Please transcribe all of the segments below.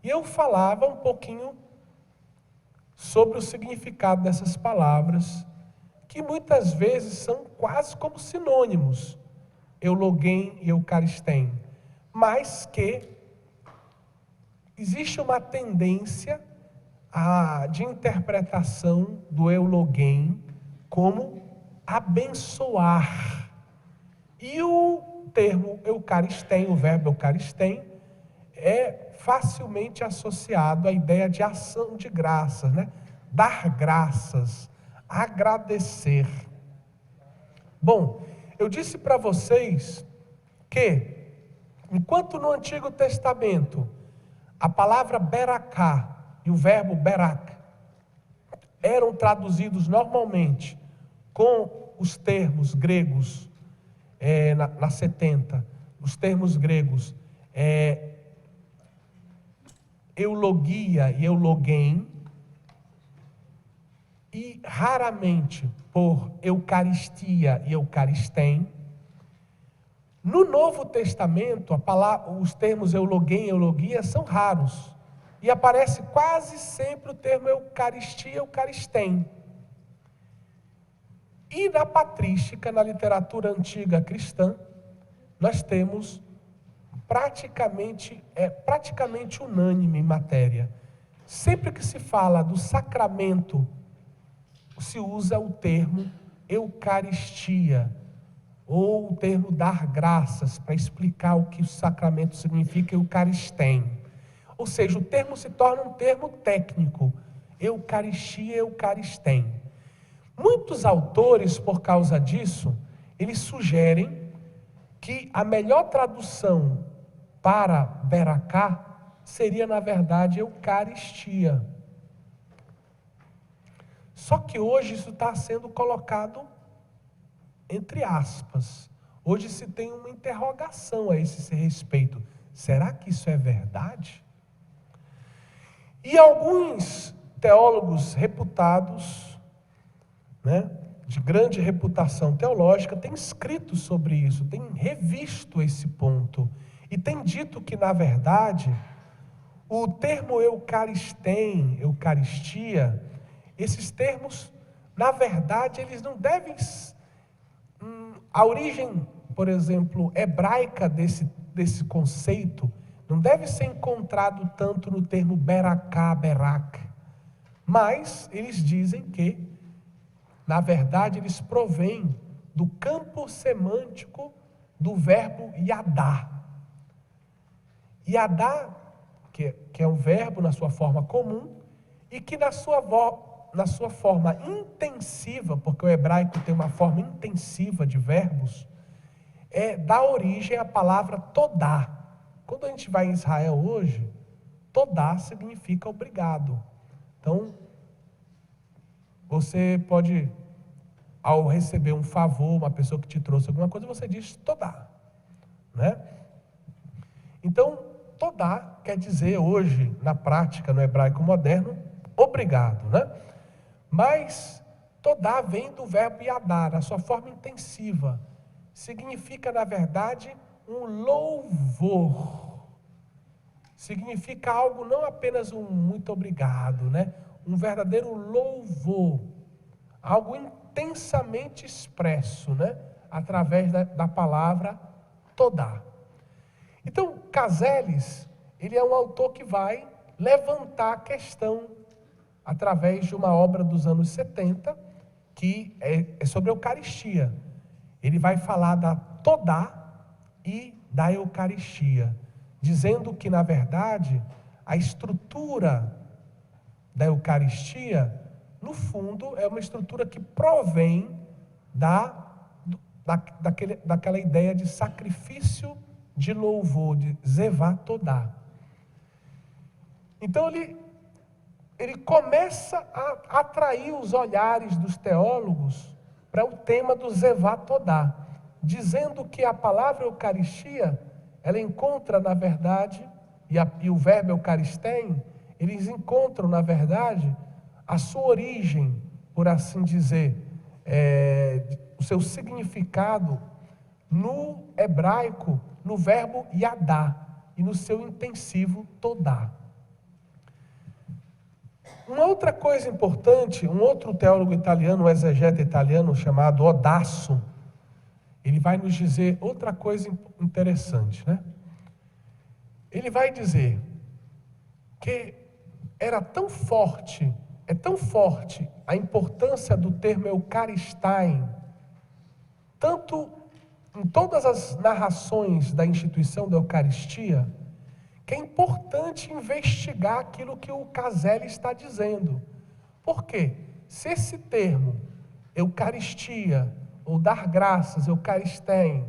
E eu falava um pouquinho sobre o significado dessas palavras, que muitas vezes são quase como sinônimos, euloguém e eucaristém, mas que existe uma tendência de interpretação do euloguém como abençoar. E o termo eucaristém, o verbo eucaristém, é facilmente associado à ideia de ação de graças, né? Dar graças, agradecer. Bom, eu disse para vocês que, enquanto no Antigo Testamento a palavra beracá e o verbo berak eram traduzidos normalmente com os termos gregos, na 70, os termos gregos eulogia e euloguém, e raramente por eucaristia e eucaristém. No Novo Testamento, os termos euloguém e eulogia são raros, e aparece quase sempre o termo eucaristia e eucaristém. E na patrística, na literatura antiga cristã, nós temos praticamente unânime em matéria. Sempre que se fala do sacramento, se usa o termo eucaristia, ou o termo dar graças, para explicar o que o sacramento significa, eucaristém. Ou seja, o termo se torna um termo técnico, eucaristia, eucaristém. Muitos autores, por causa disso, eles sugerem que a melhor tradução para beracá seria, na verdade, eucaristia. Só que hoje isso está sendo colocado entre aspas. Hoje se tem uma interrogação a esse respeito. Será que isso é verdade? E alguns teólogos reputados, de grande reputação teológica, têm escrito sobre isso, têm revisto esse ponto, e têm dito que, na verdade, o termo eucaristém, eucaristia, esses termos, na verdade, eles não devem... A origem, por exemplo, hebraica desse conceito, não deve ser encontrado tanto no termo beracá, berak, mas eles dizem que, na verdade, eles provêm do campo semântico do verbo yadá. Yadá, que é um verbo na sua forma comum, e que na sua forma intensiva, porque o hebraico tem uma forma intensiva de verbos, dá origem à palavra todá. Quando a gente vai em Israel hoje, todá significa obrigado. Então, você pode, ao receber um favor, uma pessoa que te trouxe alguma coisa, você diz todá, né? Então, todá quer dizer hoje, na prática, no hebraico moderno, obrigado, né? Mas todá vem do verbo yadar, a sua forma intensiva. Significa, na verdade, um louvor. Significa algo, não apenas um muito obrigado, né? Um verdadeiro louvor. Algo intensamente expresso, né? Através da palavra todá. Então, Caseles, ele é um autor que vai levantar a questão através de uma obra dos anos 70, que é sobre a Eucaristia. Ele vai falar da todá e da Eucaristia, dizendo que, na verdade, a estrutura da Eucaristia, no fundo, é uma estrutura que provém daquela ideia de sacrifício de louvor, de zevá todá. Então, ele começa a atrair os olhares dos teólogos para o tema do zevá todá, dizendo que a palavra Eucaristia, ela encontra, na verdade, e o verbo eucaristém, eles encontram, na verdade, a sua origem, por assim dizer, o seu significado no hebraico, no verbo yadá, e no seu intensivo todá. Uma outra coisa importante, um outro teólogo italiano, um exegeta italiano chamado Odasso, ele vai nos dizer outra coisa interessante, né? Ele vai dizer que era tão forte, é tão forte a importância do termo Eucaristai, tanto em todas as narrações da instituição da Eucaristia, que é importante investigar aquilo que o Caselli está dizendo. Por quê? Se esse termo, Eucaristia, ou dar graças, Eucaristein,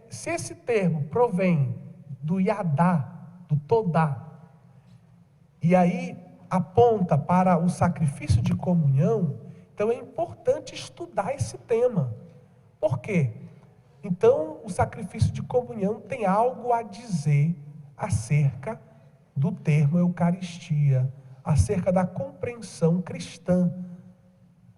se esse termo provém do Yadá, do Todá, e aí aponta para o sacrifício de comunhão, então é importante estudar esse tema. Por quê? Então, o sacrifício de comunhão tem algo a dizer acerca do termo Eucaristia, acerca da compreensão cristã,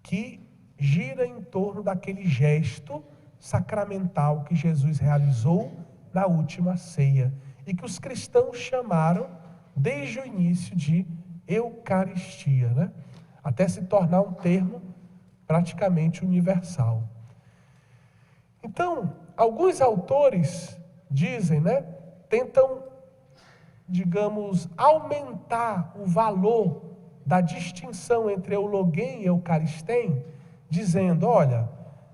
que gira em torno daquele gesto sacramental que Jesus realizou na última ceia, e que os cristãos chamaram desde o início de Eucaristia, né? Até se tornar um termo praticamente universal. Então, alguns autores dizem, né, tentam, digamos, aumentar o valor da distinção entre Euloguém e Eucaristém, dizendo, olha,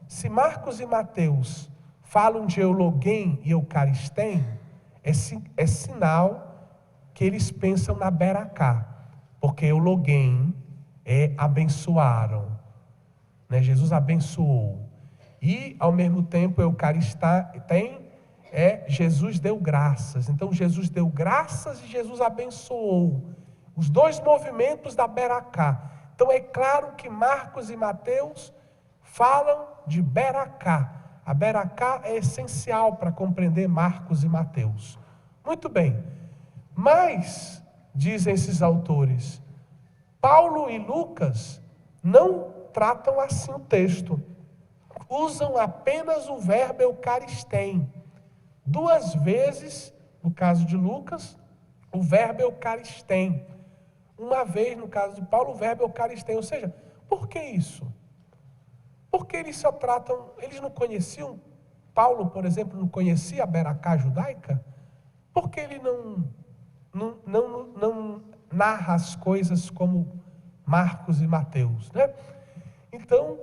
se Marcos e Mateus falam de Euloguém e Eucaristém, é sinal que eles pensam na Beracá, porque Euloguém é abençoaram, né? Jesus abençoou. E, ao mesmo tempo, Eucaristém Jesus deu graças. Então, Jesus deu graças e Jesus abençoou. Os dois movimentos da Beracá. Então, é claro que Marcos e Mateus falam de Beracá. A Beracá é essencial para compreender Marcos e Mateus. Muito bem. Mas, dizem esses autores, Paulo e Lucas não tratam assim o texto. Usam apenas o verbo Eucaristém. 2 vezes, no caso de Lucas, o verbo Eucaristém. 1 vez, no caso de Paulo, o verbo Eucaristém. Ou seja, por que isso? Porque eles só tratam, eles não conheciam, Paulo, por exemplo, não conhecia a Beracá judaica? Porque ele não narra as coisas como Marcos e Mateus, né? Então,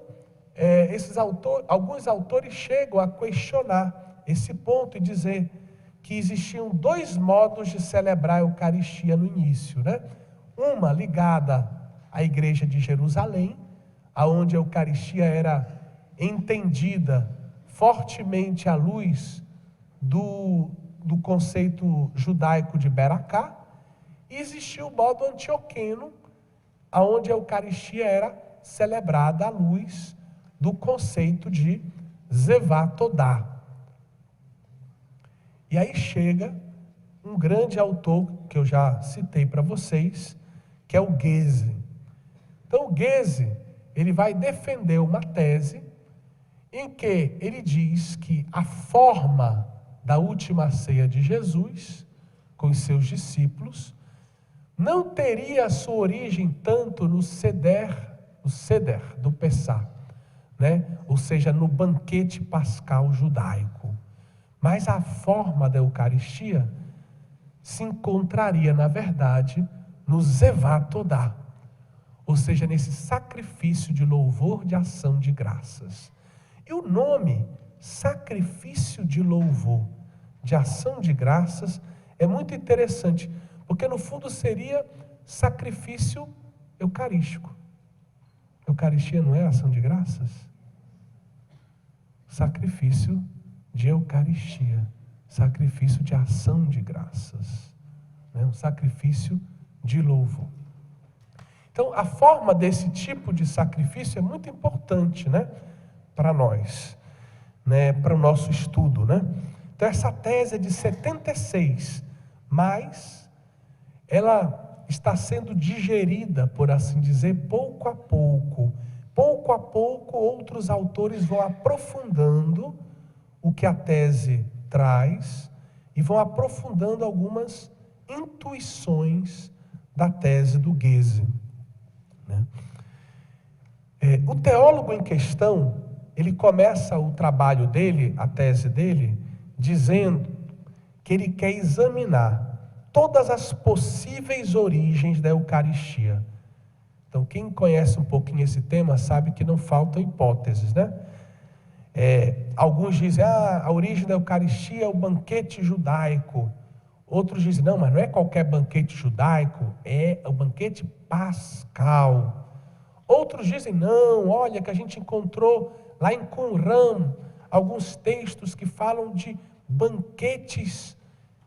alguns autores chegam a questionar esse ponto e dizer que existiam 2 modos de celebrar a Eucaristia no início, né? Uma ligada à igreja de Jerusalém, aonde a Eucaristia era entendida fortemente à luz do conceito judaico de Beracá, e existia o modo antioqueno, aonde a Eucaristia era celebrada à luz do conceito de Zevá Todá. E aí chega um grande autor, que eu já citei para vocês, que é o Geze. Então o Geze, ele vai defender uma tese em que ele diz que a forma da última ceia de Jesus, com os seus discípulos, não teria a sua origem tanto no Seder do Pessá, né? Ou seja, no banquete pascal judaico. Mas a forma da Eucaristia se encontraria, na verdade, no Zevá Todá, ou seja, nesse sacrifício de louvor, de ação de graças. E o nome sacrifício de louvor, de ação de graças, é muito interessante, porque no fundo seria sacrifício eucarístico. Eucaristia não é ação de graças? Sacrifício de Eucaristia, sacrifício de ação de graças, né? Um sacrifício de louvor. Então, a forma desse tipo de sacrifício é muito importante, né, para nós, né, para o nosso estudo, né? Então, essa tese é de 76, mas ela está sendo digerida, por assim dizer, pouco a pouco. Pouco a pouco, outros autores vão aprofundando o que a tese traz e vão aprofundando algumas intuições da tese do Gezi, né? O teólogo em questão, ele começa o trabalho dele, a tese dele, dizendo que ele quer examinar todas as possíveis origens da Eucaristia. Então, quem conhece um pouquinho esse tema sabe que não faltam hipóteses, né? Alguns dizem, a origem da Eucaristia é o banquete judaico. Outros dizem, não, mas não é qualquer banquete judaico, é o banquete pascal. Outros dizem, não, olha que a gente encontrou lá em Qumran alguns textos que falam de banquetes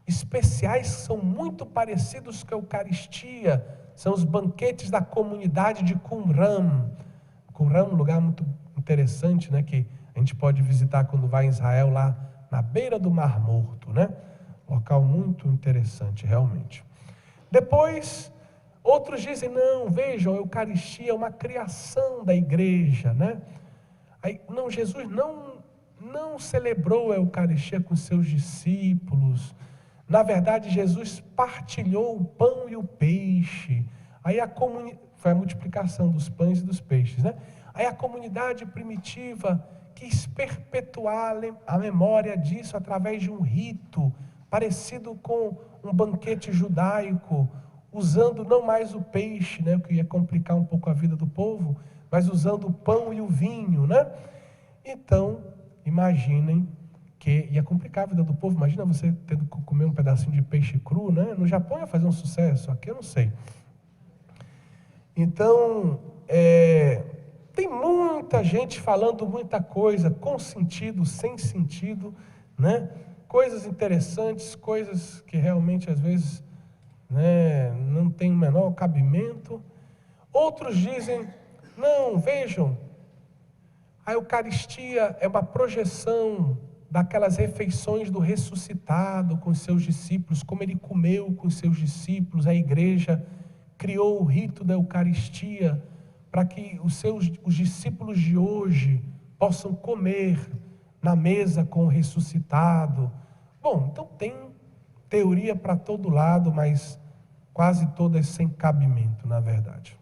especiais que são muito parecidos com a Eucaristia. São os banquetes da comunidade de Qumran. Qumran é um lugar muito interessante, né, que a gente pode visitar quando vai em Israel, lá na beira do Mar Morto, né? Local muito interessante, realmente. Depois, outros dizem, não, vejam, a Eucaristia é uma criação da igreja, né? Aí, não, Jesus não celebrou a Eucaristia com seus discípulos. Na verdade, Jesus partilhou o pão e o peixe. Aí foi a multiplicação dos pães e dos peixes, né? Aí a comunidade primitiva quis perpetuar a memória disso através de um rito parecido com um banquete judaico, usando não mais o peixe, né, o que ia complicar um pouco a vida do povo, mas usando o pão e o vinho, né? Então, imaginem que ia complicar a vida do povo. Imagina você tendo que comer um pedacinho de peixe cru, né? No Japão ia fazer um sucesso, aqui eu não sei. Então, tem muita gente falando muita coisa, com sentido, sem sentido, né? Coisas interessantes, coisas que realmente às vezes, né, não tem o menor cabimento. Outros dizem, não, vejam, a Eucaristia é uma projeção daquelas refeições do ressuscitado com seus discípulos, como ele comeu com seus discípulos. A igreja criou o rito da Eucaristia para que os discípulos de hoje possam comer na mesa com o ressuscitado. Bom, então tem teoria para todo lado, mas quase todas sem cabimento, na verdade.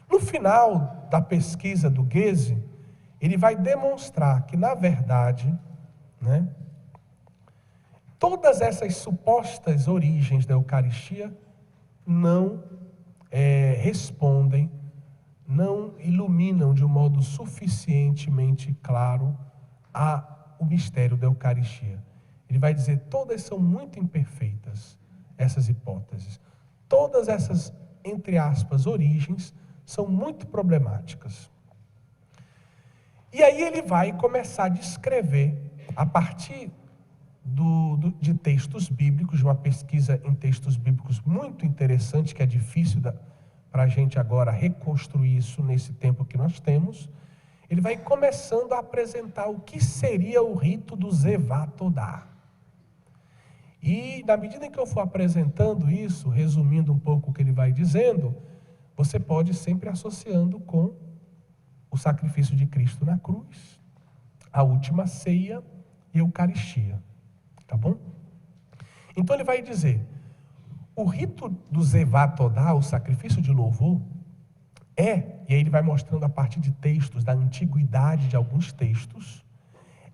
No final da pesquisa do Gezi, ele vai demonstrar que, na verdade, né, todas essas supostas origens da Eucaristia não respondem, não iluminam de um modo suficientemente claro o mistério da Eucaristia. Ele vai dizer, todas são muito imperfeitas, essas hipóteses. Todas essas, entre aspas, origens, são muito problemáticas. E aí ele vai começar a descrever, a partir de textos bíblicos, de uma pesquisa em textos bíblicos muito interessante, que é difícil para a gente agora reconstruir isso nesse tempo que nós temos. Ele vai começando a apresentar o que seria o rito do Zevá Todá. E na medida em que eu for apresentando isso, resumindo um pouco o que ele vai dizendo, você pode sempre associando com o sacrifício de Cristo na cruz, a última ceia e a Eucaristia. Tá bom? Então ele vai dizer, o rito do Zevá Todá, o sacrifício de louvor, e aí ele vai mostrando a partir de textos, da antiguidade de alguns textos,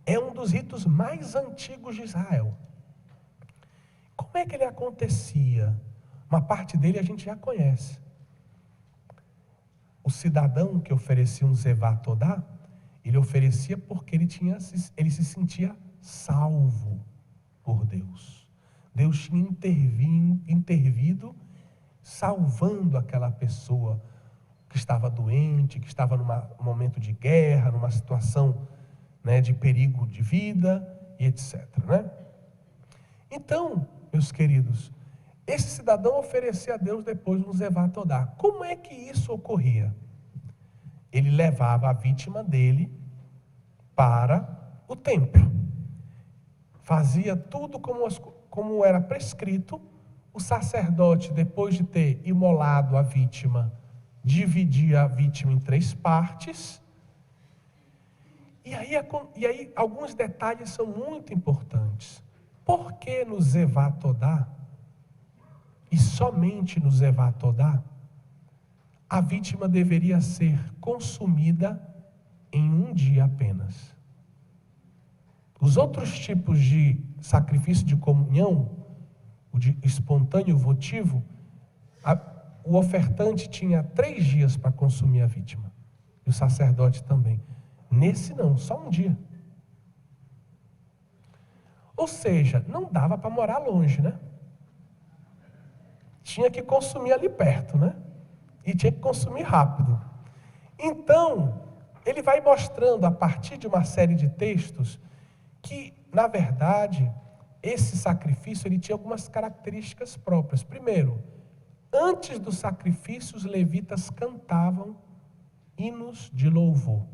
é um dos ritos mais antigos de Israel. Como é que ele acontecia? Uma parte dele a gente já conhece. O cidadão que oferecia um Zevá Todá, ele oferecia porque ele se sentia salvo por Deus. Deus tinha intervido, salvando aquela pessoa que estava doente, que estava num momento de guerra, numa situação, né, de perigo de vida, e etc. Né? Então, meus queridos, esse cidadão oferecia a Deus depois um Zevá Todá. Como é que isso ocorria? Ele levava a vítima dele para o templo. Fazia tudo como era prescrito. O sacerdote, depois de ter imolado a vítima, dividia a vítima em 3 partes. E aí alguns detalhes são muito importantes. Por que no Zevá Todá e somente no Zevá Todá, a vítima deveria ser consumida em um dia apenas. Os outros tipos de sacrifício de comunhão, o de espontâneo votivo, o ofertante tinha 3 dias para consumir a vítima. E o sacerdote também. Nesse não, só um dia. Ou seja, não dava para morar longe, né? Tinha que consumir ali perto, né? E tinha que consumir rápido. Então, ele vai mostrando a partir de uma série de textos que, na verdade, esse sacrifício ele tinha algumas características próprias. Primeiro, antes do sacrifício, os levitas cantavam hinos de louvor.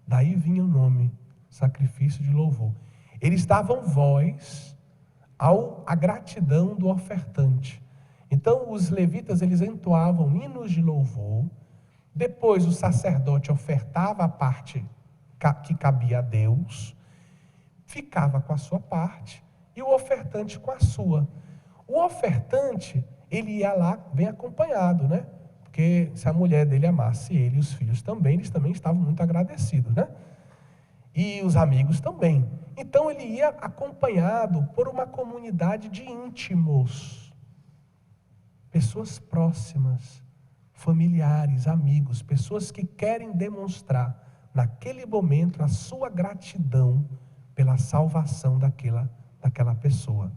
Daí vinha o nome, sacrifício de louvor. Eles davam voz à gratidão do ofertante. Então, os levitas, eles entoavam hinos de louvor. Depois, o sacerdote ofertava a parte que cabia a Deus, ficava com a sua parte, e o ofertante com a sua. O ofertante, ele ia lá bem acompanhado, né? Porque se a mulher dele amasse ele e os filhos também, eles também estavam muito agradecidos, né? E os amigos também. Então ele ia acompanhado por uma comunidade de íntimos, pessoas próximas, familiares, amigos, pessoas que querem demonstrar naquele momento a sua gratidão pela salvação daquela pessoa.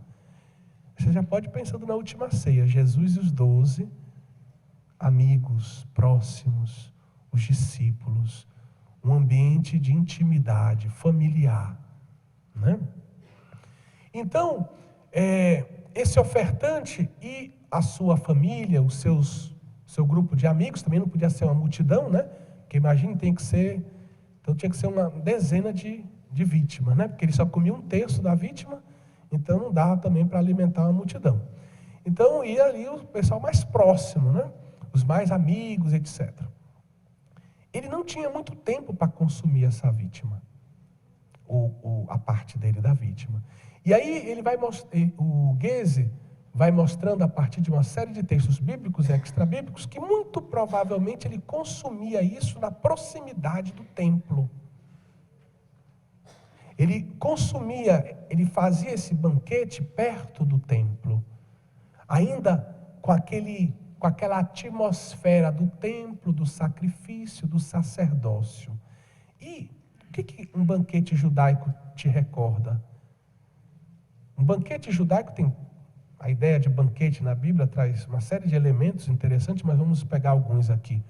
Você já pode ir pensando na última ceia, Jesus e os 12 amigos próximos, os discípulos, um ambiente de intimidade familiar, né? Então, esse ofertante e a sua família, seu grupo de amigos, também não podia ser uma multidão, né? Porque imagine, tinha que ser uma dezena de vítimas, né? Porque ele só comia 1/3 da vítima, então não dava também para alimentar uma multidão. Então ia ali o pessoal mais próximo, né? Os mais amigos, etc. Ele não tinha muito tempo para consumir essa vítima, a parte dele da vítima. E aí o Goese vai mostrando a partir de uma série de textos bíblicos e extrabíblicos que muito provavelmente ele consumia isso na proximidade do templo. Ele fazia esse banquete perto do templo, ainda com aquela atmosfera do templo, do sacrifício, do sacerdócio. E o que um banquete judaico te recorda? Um banquete judaico tem... A ideia de banquete na Bíblia traz uma série de elementos interessantes, mas vamos pegar alguns aqui.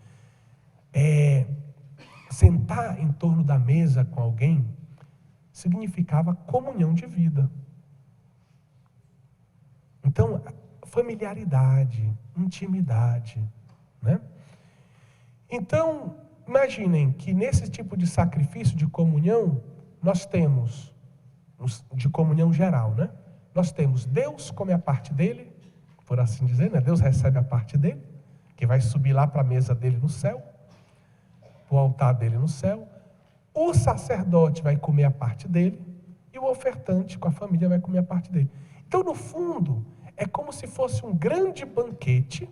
Sentar em torno da mesa com alguém significava comunhão de vida. Então, familiaridade, intimidade, né? Então, imaginem que nesse tipo de sacrifício de comunhão, nós temos, de comunhão geral, né? Nós temos Deus come a parte dele, por assim dizer, né? Deus recebe a parte dele, que vai subir lá para a mesa dele no céu, para o altar dele no céu. O sacerdote vai comer a parte dele, e o ofertante com a família vai comer a parte dele. Então, no fundo, é como se fosse um grande banquete,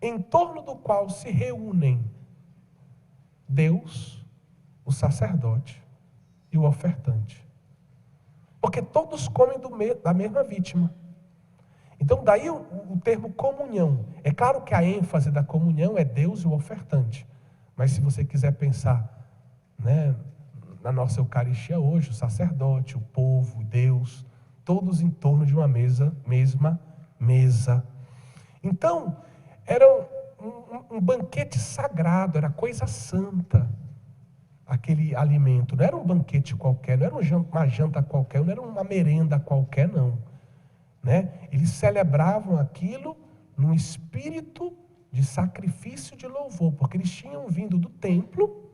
em torno do qual se reúnem Deus, o sacerdote e o ofertante. Porque todos comem da mesma vítima. Então, daí o termo comunhão. É claro que a ênfase da comunhão é Deus e o ofertante. Mas se você quiser pensar, né, na nossa Eucaristia hoje, o sacerdote, o povo, Deus, todos em torno de uma mesma mesa. Então, era um banquete sagrado, era coisa santa. Aquele alimento, não era um banquete qualquer, não era uma janta qualquer, não era uma merenda qualquer, não. Né? Eles celebravam aquilo num espírito de sacrifício de louvor, porque eles tinham vindo do templo,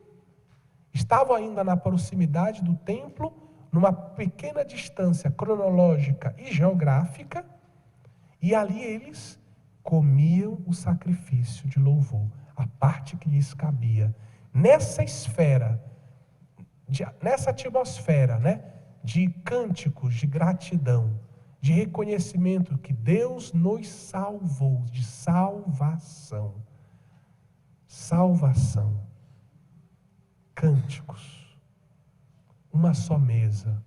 estavam ainda na proximidade do templo, numa pequena distância cronológica e geográfica, e ali eles comiam o sacrifício de louvor, a parte que lhes cabia. Nessa esfera, nessa atmosfera, né, de cânticos, de gratidão, de reconhecimento que Deus nos salvou, de salvação. Salvação. Cânticos. Uma só mesa.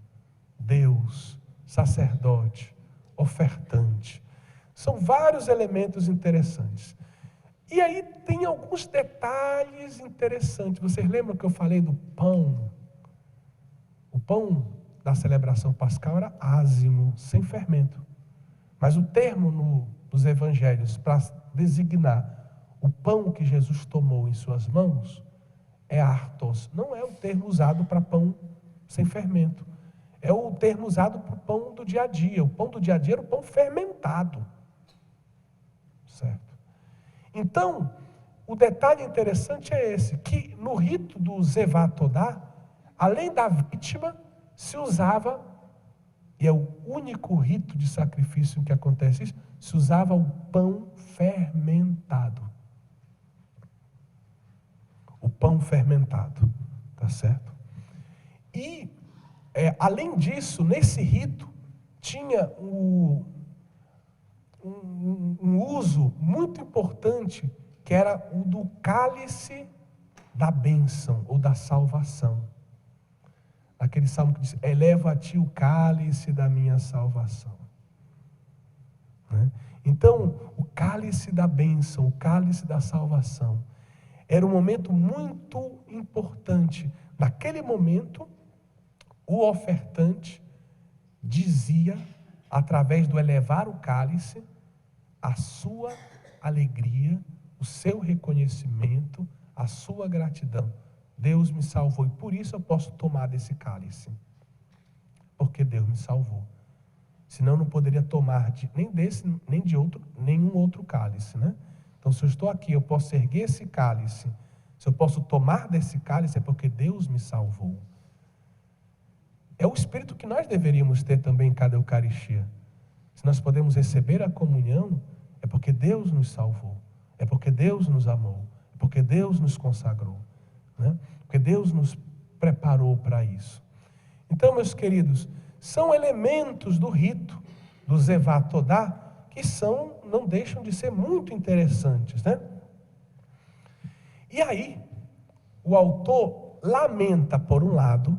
Deus, sacerdote, ofertante. São vários elementos interessantes. E aí tem alguns detalhes interessantes. Vocês lembram que eu falei do pão? O pão da celebração pascal era ázimo, sem fermento. Mas o termo nos evangelhos para designar o pão que Jesus tomou em suas mãos é artos. Não é o termo usado para pão sem fermento. É o termo usado para o pão do dia a dia. O pão do dia a dia era o pão fermentado. Certo? Então, o detalhe interessante é esse, que no rito do Zevat Todá, além da vítima, se usava, e é o único rito de sacrifício em que acontece isso, se usava o pão fermentado. O pão fermentado, tá certo? E, além disso, nesse rito, tinha um uso muito importante, que era o do cálice da bênção, ou da salvação. Aquele salmo que diz, eleva a ti o cálice da minha salvação. Né? Então, o cálice da bênção, o cálice da salvação, era um momento muito importante. Naquele momento, o ofertante dizia, através do elevar o cálice, a sua alegria, o seu reconhecimento, a sua gratidão. Deus me salvou e por isso eu posso tomar desse cálice. Porque Deus me salvou. Senão eu não poderia tomar nem desse, nem de outro, nenhum outro cálice, né? Então, se eu estou aqui, eu posso erguer esse cálice. Se eu posso tomar desse cálice, é porque Deus me salvou. É o espírito que nós deveríamos ter também em cada Eucaristia. Se nós podemos receber a comunhão, é porque Deus nos salvou. É porque Deus nos amou. É porque Deus nos consagrou. Né? Porque Deus nos preparou para isso. Então, meus queridos, são elementos do rito, do Zevat Todá, que não deixam de ser muito interessantes, né? E aí, o autor lamenta, por um lado,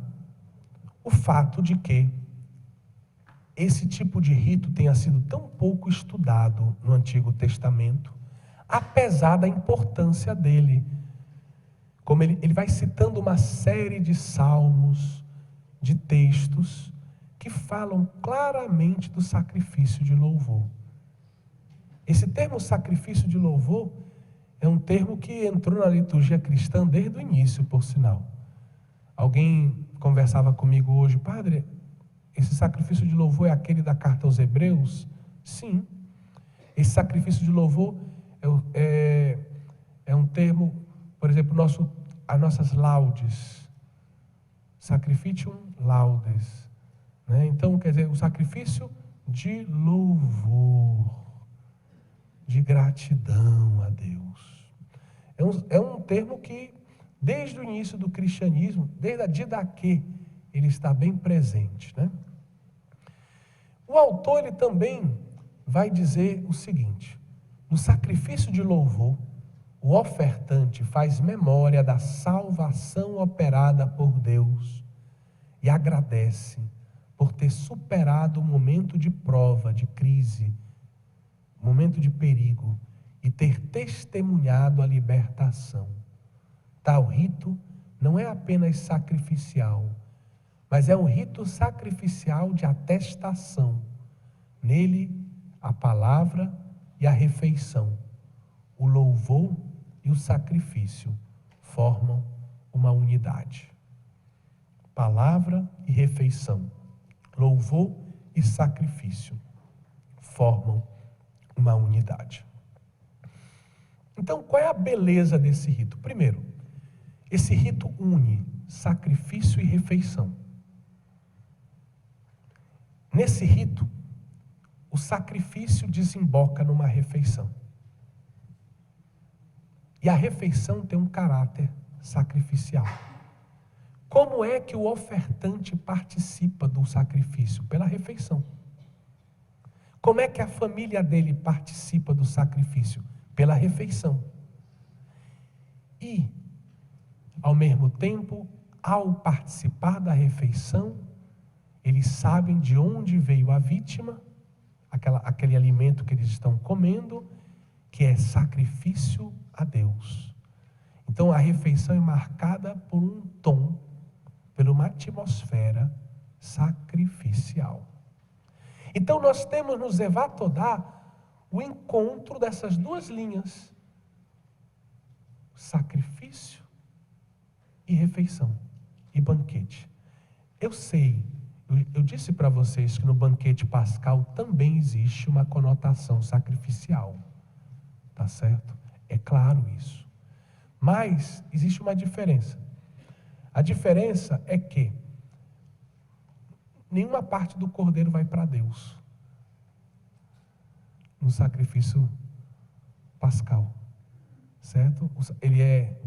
o fato de que esse tipo de rito tenha sido tão pouco estudado no Antigo Testamento, apesar da importância dele. Como ele vai citando uma série de salmos, de textos, que falam claramente do sacrifício de louvor. Esse termo sacrifício de louvor é um termo que entrou na liturgia cristã desde o início, por sinal. Alguém conversava comigo hoje, padre, esse sacrifício de louvor é aquele da carta aos Hebreus? Sim. Esse sacrifício de louvor é um termo, por exemplo, as nossas laudes. Sacrificium laudes. Né? Então, quer dizer, o sacrifício de louvor, de gratidão a Deus. É um termo que, desde o início do cristianismo, desde a Didaquê, ele está bem presente. Né? O autor ele também vai dizer o seguinte: no sacrifício de louvor, o ofertante faz memória da salvação operada por Deus e agradece por ter superado o momento de prova, de crise, momento de perigo, e ter testemunhado a libertação. Tal rito não é apenas sacrificial, mas é um rito sacrificial de atestação. Nele, a palavra e a refeição, o louvor e o sacrifício formam uma unidade. Palavra e refeição, louvor e sacrifício formam uma unidade. Então, qual é a beleza desse rito? Primeiro, esse rito une sacrifício e refeição. Nesse rito, o sacrifício desemboca numa refeição. E a refeição tem um caráter sacrificial. Como é que o ofertante participa do sacrifício? Pela refeição. Como é que a família dele participa do sacrifício? Pela refeição. E, ao mesmo tempo, ao participar da refeição, eles sabem de onde veio a vítima, aquele alimento que eles estão comendo, que é sacrifício a Deus. Então a refeição é marcada por um tom, por uma atmosfera sacrificial. Então nós temos no Zevat Todá o encontro dessas duas linhas: sacrifício e refeição e banquete. Eu sei, eu disse para vocês que no banquete pascal também existe uma conotação sacrificial, tá certo? É claro isso. Mas existe uma diferença. A diferença é que nenhuma parte do cordeiro vai para Deus no sacrifício pascal, certo? Ele é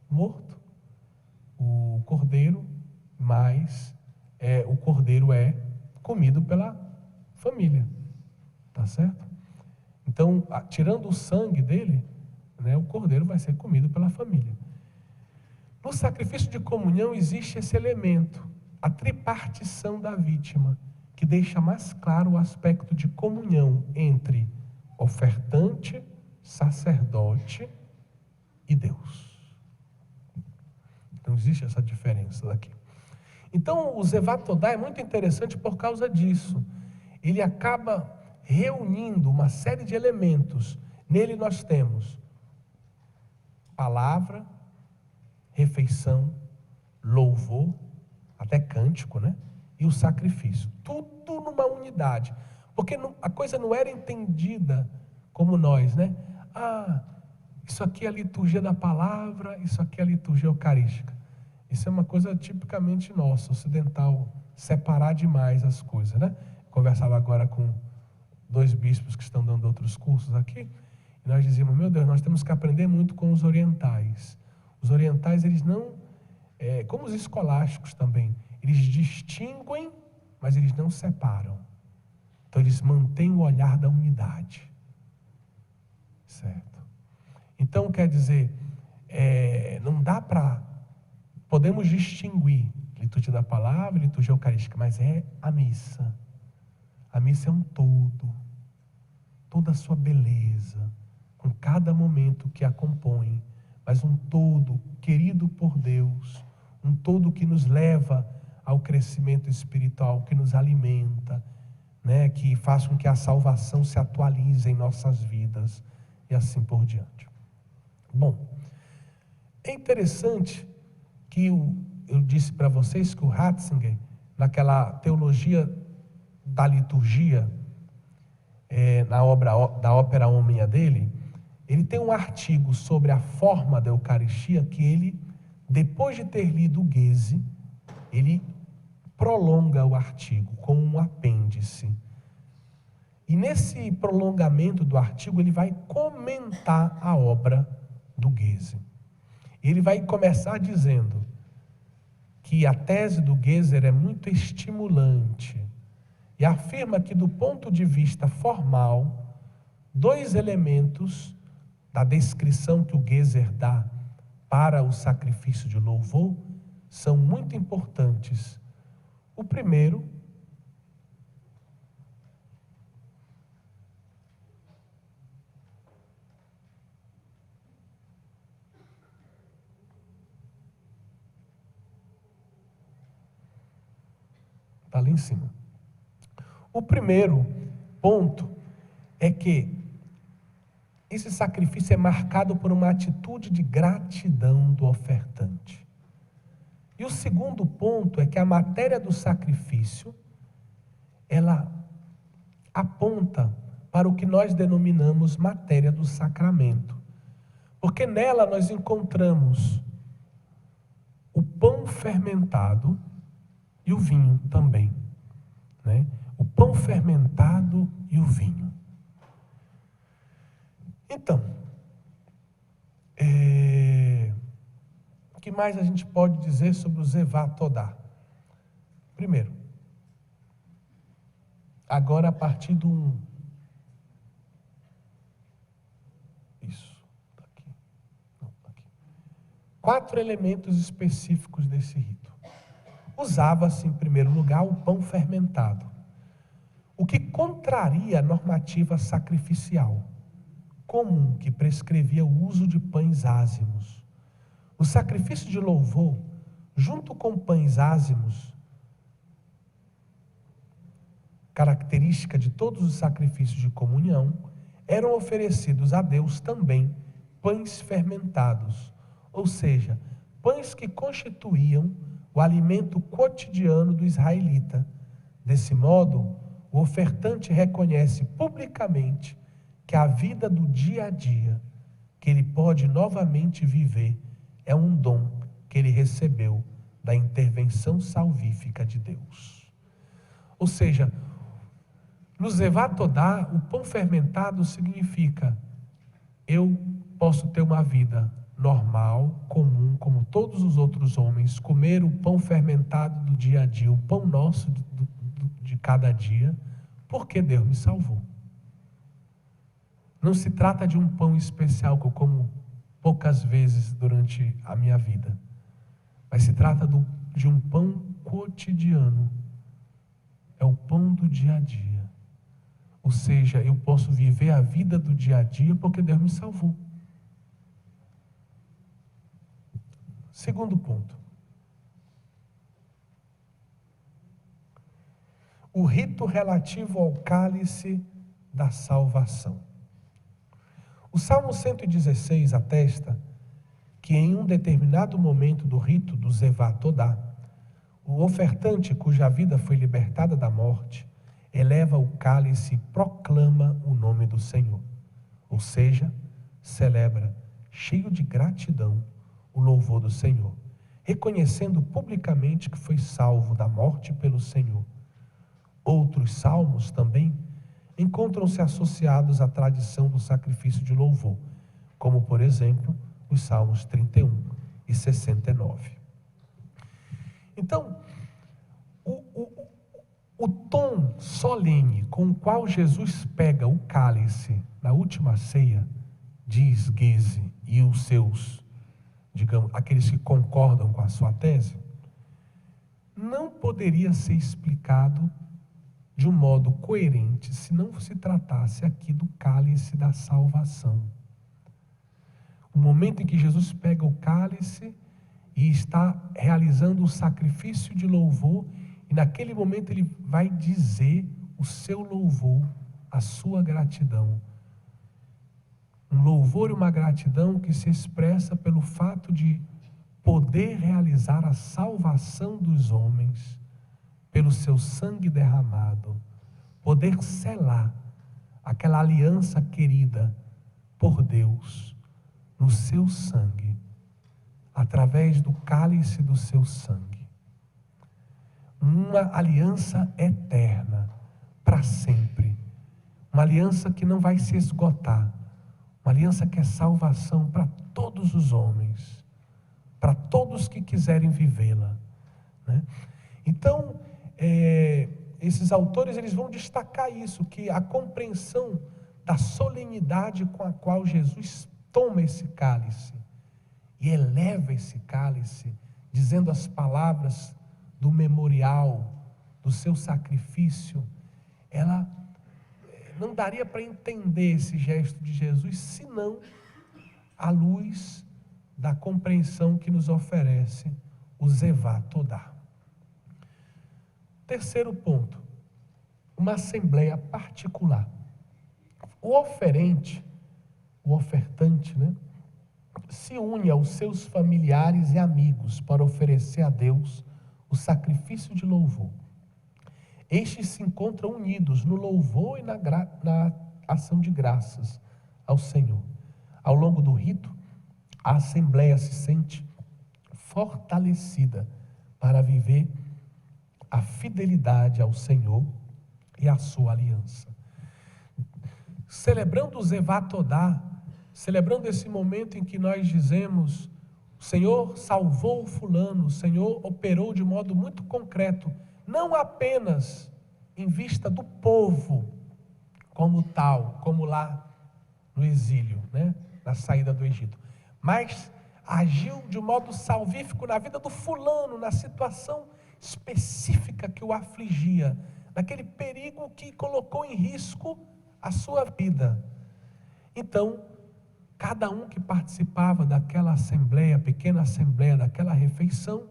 morto, o cordeiro, mas o cordeiro é comido pela família, tá certo? Então, tirando o sangue dele, né, o cordeiro vai ser comido pela família. No sacrifício de comunhão existe esse elemento, a tripartição da vítima, que deixa mais claro o aspecto de comunhão entre ofertante, sacerdote e Deus. Então existe essa diferença daqui. Então o Zevat Todá é muito interessante por causa disso. Ele acaba reunindo uma série de elementos. Nele nós temos palavra, refeição, louvor, até cântico, né? E o sacrifício. Tudo numa unidade. Porque a coisa não era entendida como nós, né? Isso aqui é a liturgia da palavra, isso aqui é a liturgia eucarística. Isso é uma coisa tipicamente nossa, ocidental, separar demais as coisas, né? Conversava agora com 2 bispos que estão dando outros cursos aqui, e nós dizíamos, meu Deus, nós temos que aprender muito com os orientais. Os orientais, eles não, como os escolásticos também, eles distinguem, mas eles não separam. Então eles mantêm o olhar da unidade, certo? Então quer dizer, não dá para, podemos distinguir liturgia da palavra, liturgia eucarística, mas é a missa. A missa é um todo, toda a sua beleza, com cada momento que a compõe, mas um todo querido por Deus, um todo que nos leva ao crescimento espiritual, que nos alimenta, né, que faz com que a salvação se atualize em nossas vidas e assim por diante. Bom, é interessante que eu disse para vocês que o Ratzinger, naquela teologia da liturgia, da ópera Omnia dele, ele tem um artigo sobre a forma da Eucaristia que ele, depois de ter lido o Goeze, ele prolonga o artigo com um apêndice. E nesse prolongamento do artigo, ele vai comentar a obra do Goeze. Ele vai começar dizendo que a tese do Goeze é muito estimulante e afirma que, do ponto de vista formal, 2 elementos da descrição que o Goeze dá para o sacrifício de louvor são muito importantes. O primeiro está ali em cima. O primeiro ponto é que esse sacrifício é marcado por uma atitude de gratidão do ofertante. E o segundo ponto é que a matéria do sacrifício, ela aponta para o que nós denominamos matéria do sacramento. Porque nela nós encontramos o pão fermentado e o vinho também, né? O pão fermentado e o vinho. Então, o que mais a gente pode dizer sobre o Zevat Todá? Primeiro, agora a partir 4 elementos específicos desse rito. Usava-se, em primeiro lugar, o pão fermentado, o que contraria a normativa sacrificial comum que prescrevia o uso de pães ázimos. O sacrifício de louvor, junto com pães ázimos, característica de todos os sacrifícios de comunhão, eram oferecidos a Deus também pães fermentados, ou seja, pães que constituíam o alimento cotidiano do israelita. Desse modo, o ofertante reconhece publicamente que a vida do dia a dia, que ele pode novamente viver, é um dom que ele recebeu da intervenção salvífica de Deus. Ou seja, no Zevat Todá, o pão fermentado significa: eu posso ter uma vida normal, comum, como todos os outros homens, comer o pão fermentado do dia a dia, o pão nosso de cada dia, porque Deus me salvou. Não se trata de um pão especial que eu como poucas vezes durante a minha vida, mas se trata de um pão cotidiano. É o pão do dia a dia. Ou seja, eu posso viver a vida do dia a dia porque Deus me salvou. Segundo ponto. O rito relativo ao cálice da salvação. O Salmo 116 atesta que em um determinado momento do rito do Zevat Todá, o ofertante cuja vida foi libertada da morte, eleva o cálice e proclama o nome do Senhor. Ou seja, celebra, cheio de gratidão, o louvor do Senhor, reconhecendo publicamente que foi salvo da morte pelo Senhor. Outros salmos também encontram-se associados à tradição do sacrifício de louvor, como, por exemplo, os Salmos 31 e 69. Então, o tom solene com o qual Jesus pega o cálice na última ceia, diz Guise e os seus, digamos, aqueles que concordam com a sua tese, não poderia ser explicado de um modo coerente se não se tratasse aqui do cálice da salvação. O momento em que Jesus pega o cálice e está realizando o sacrifício de louvor, e naquele momento ele vai dizer o seu louvor, a sua gratidão. Um louvor e uma gratidão que se expressa pelo fato de poder realizar a salvação dos homens pelo seu sangue derramado, poder selar aquela aliança querida por Deus no seu sangue, através do cálice do seu sangue. Uma aliança eterna, para sempre. Uma aliança que não vai se esgotar. Uma aliança que é salvação para todos os homens, para todos que quiserem vivê-la, né? Então, esses autores eles vão destacar isso, que a compreensão da solenidade com a qual Jesus toma esse cálice e eleva esse cálice, dizendo as palavras do memorial, do seu sacrifício, ela não daria para entender esse gesto de Jesus, senão à luz da compreensão que nos oferece o Zevat Todá. Terceiro ponto, uma assembleia particular. O oferente, o ofertante, né, se une aos seus familiares e amigos para oferecer a Deus o sacrifício de louvor. Estes se encontram unidos no louvor e na ação de graças ao Senhor. Ao longo do rito, a assembleia se sente fortalecida para viver a fidelidade ao Senhor e à sua aliança. Celebrando o Zevat Todá, celebrando esse momento em que nós dizemos: o Senhor salvou o fulano, o Senhor operou de modo muito concreto, não apenas em vista do povo como tal, como lá no exílio, né, na saída do Egito, mas agiu de um modo salvífico na vida do fulano, na situação específica que o afligia, naquele perigo que colocou em risco a sua vida. Então, cada um que participava daquela assembleia, pequena assembleia, daquela refeição,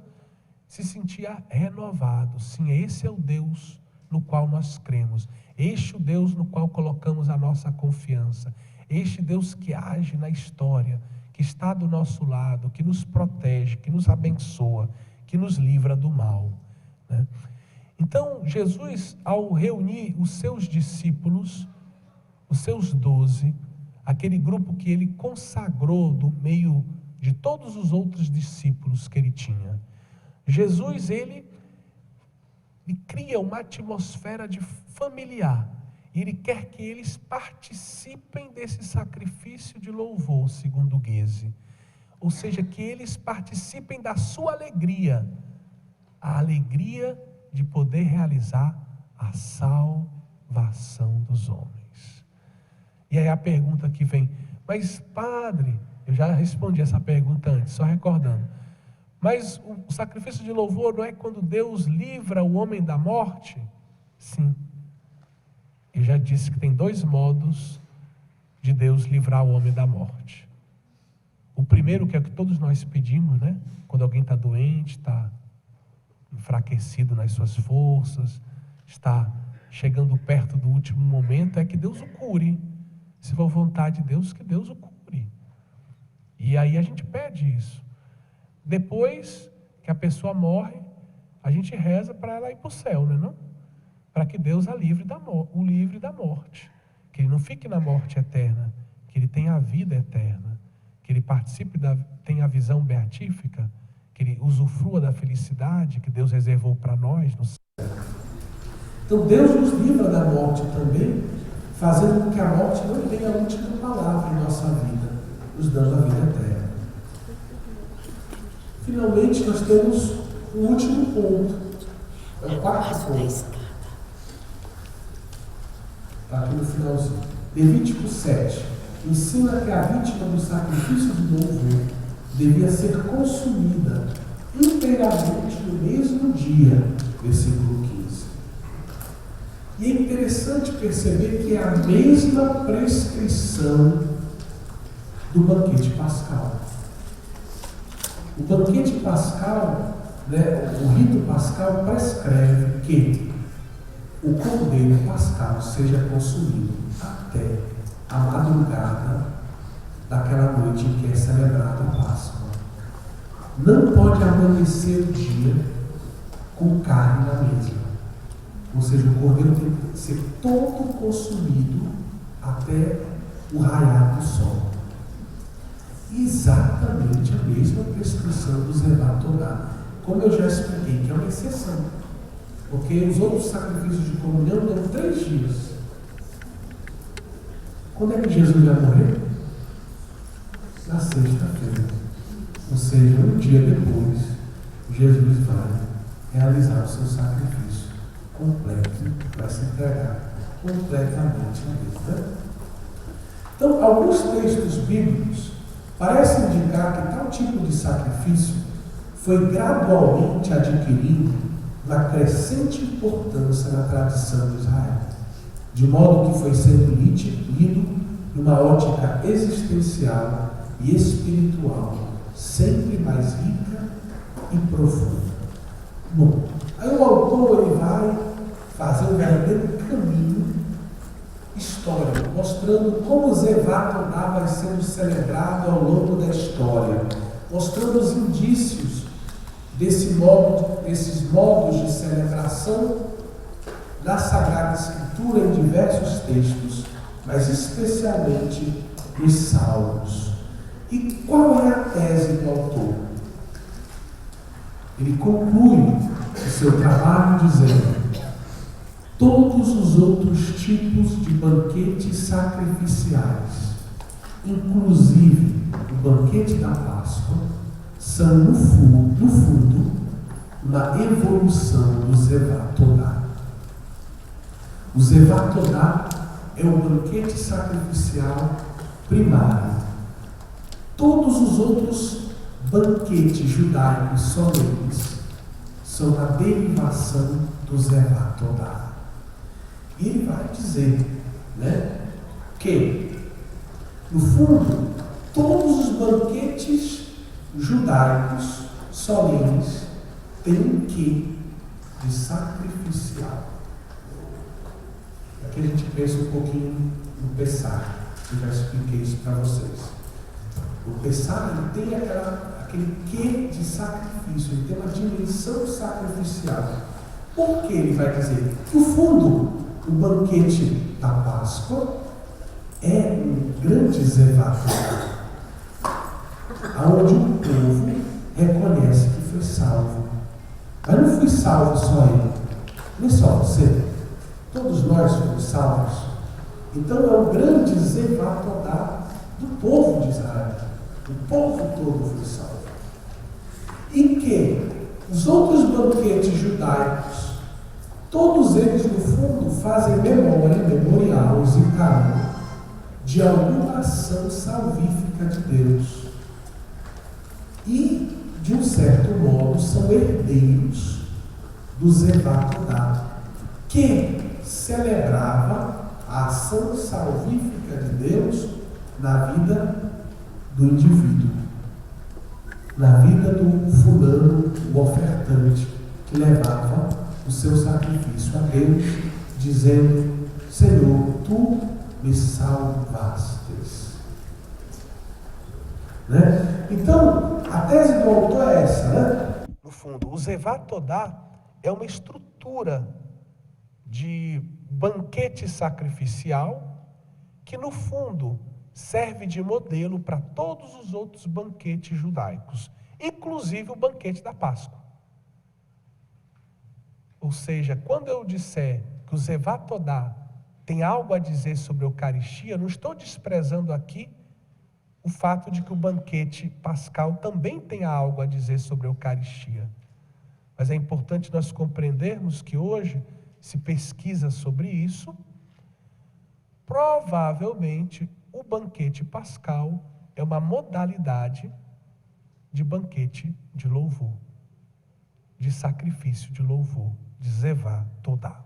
se sentia renovado. Sim, esse é o Deus no qual nós cremos. Este é o Deus no qual colocamos a nossa confiança. Este Deus que age na história, que está do nosso lado, que nos protege, que nos abençoa, que nos livra do mal, né? Então, Jesus, ao reunir os seus discípulos, os seus 12, aquele grupo que ele consagrou do meio de todos os outros discípulos que ele tinha, Jesus, ele cria uma atmosfera de familiar. E ele quer que eles participem desse sacrifício de louvor, segundo Goethe. Ou seja, que eles participem da sua alegria. A alegria de poder realizar a salvação dos homens. E aí a pergunta que vem, mas padre, eu já respondi essa pergunta antes, só recordando. Mas o sacrifício de louvor não é quando Deus livra o homem da morte? Sim. Eu já disse que tem 2 modos de Deus livrar o homem da morte. O primeiro, que é o que todos nós pedimos, né? Quando alguém está doente, está enfraquecido nas suas forças, está chegando perto do último momento, é que Deus o cure. Se for vontade de Deus, que Deus o cure. E aí a gente pede isso. Depois que a pessoa morre, a gente reza para ela ir para o céu, né, não? Para que Deus o livre da morte. Que ele não fique na morte eterna, que ele tenha a vida eterna, que ele participe, tenha a visão beatífica, que ele usufrua da felicidade que Deus reservou para nós no céu. Então Deus nos livra da morte também, fazendo com que a morte não tenha a última palavra em nossa vida, nos dando a vida eterna. Finalmente, nós temos o último ponto. É o 4º ponto. Está aqui no finalzinho. Levítico 7. Ensina que a vítima do sacrifício de louvor devia ser consumida inteiramente no mesmo dia. Versículo 15. E é interessante perceber que é a mesma prescrição do banquete pascal. O banquete pascal, né, o rito pascal prescreve que o cordeiro pascal seja consumido até a madrugada daquela noite em que é celebrada a Páscoa. Não pode amanhecer o dia com carne na mesa. Ou seja, o cordeiro tem que ser todo consumido até o raiar do sol. Exatamente a mesma prescrição do Zevat Torá, como eu já expliquei, que é uma exceção, porque os outros sacrifícios de comunhão dão 3 dias. Quando é que Jesus vai morrer? Na sexta-feira. Ou seja, um dia depois, Jesus vai realizar o seu sacrifício completo, vai se entregar completamente a Deus. Então, alguns textos bíblicos parece indicar que tal tipo de sacrifício foi gradualmente adquirindo uma crescente importância na tradição de Israel, de modo que foi sendo lido numa ótica existencial e espiritual, sempre mais rica e profunda. Bom, aí o autor ele vai fazer um verdadeiro caminho histórico, mostrando como o Zevat Torá vai sendo celebrado ao longo da história, mostrando os indícios desses modos de celebração da Sagrada Escritura em diversos textos, mas especialmente nos Salmos. E qual é a tese do autor? Ele conclui o seu trabalho dizendo: todos os outros tipos de banquetes sacrificiais, inclusive o banquete da Páscoa, são no fundo uma evolução do Zevat Torá. O Zevat Torá é o banquete sacrificial primário. Todos os outros banquetes judaicos solenes são a derivação do Zevá Todá. E ele vai dizer, né, que, no fundo, todos os banquetes judaicos solenes têm um quê de sacrificial. Aqui a gente pensa um pouquinho no Pessah. Eu já expliquei isso para vocês. O Pessah ele tem aquele quê de sacrifício, ele tem uma dimensão sacrificial. Por que ele vai dizer? No fundo, o banquete da Páscoa é um grande Zevá, onde o povo reconhece que foi salvo. Mas não foi salvo só ele, nem só você. Todos nós fomos salvos. Então é um grande Zevá Todá do povo de Israel. O povo todo foi salvo. E que os outros banquetes judaicos, todos eles no fundo fazem memorial, os encaram de alguma ação salvífica de Deus. E, de um certo modo, são herdeiros do Zevá Todá, que celebrava a ação salvífica de Deus na vida do indivíduo, na vida do fulano, o ofertante, que levava o seu sacrifício a Deus, dizendo: Senhor, tu me salvastes. Né? Então, a tese do autor é essa, né? No fundo, o Zevá Todá é uma estrutura de banquete sacrificial que, no fundo, serve de modelo para todos os outros banquetes judaicos, inclusive o banquete da Páscoa. Ou seja, quando eu disser que o Zevá Todá tem algo a dizer sobre a Eucaristia, não estou desprezando aqui o fato de que o banquete pascal também tenha algo a dizer sobre a Eucaristia. Mas é importante nós compreendermos que hoje se pesquisa sobre isso. Provavelmente o banquete pascal é uma modalidade de banquete de louvor, de sacrifício de louvor, de Zevá Todá.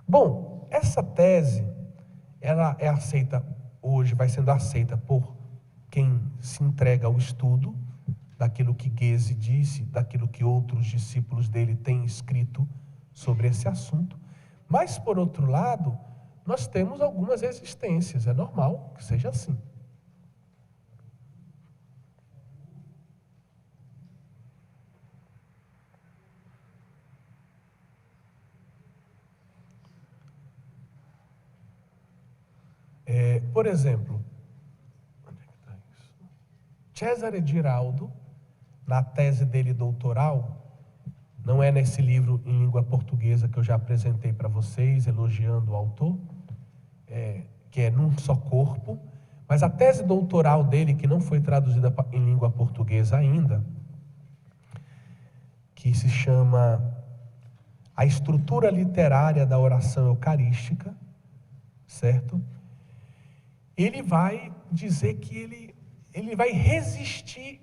Bom, essa tese, ela é aceita hoje, vai sendo aceita por quem se entrega ao estudo daquilo que Gezi disse, daquilo que outros discípulos dele têm escrito sobre esse assunto. Mas, por outro lado, nós temos algumas resistências, é normal que seja assim. Por exemplo, onde é que está isso? Cesare Giraldo, na tese dele doutoral, não é nesse livro em língua portuguesa que eu já apresentei para vocês, elogiando o autor, que é Num Só Corpo, mas a tese doutoral dele, que não foi traduzida em língua portuguesa ainda, que se chama A Estrutura Literária da Oração Eucarística, certo? Ele vai dizer que ele vai resistir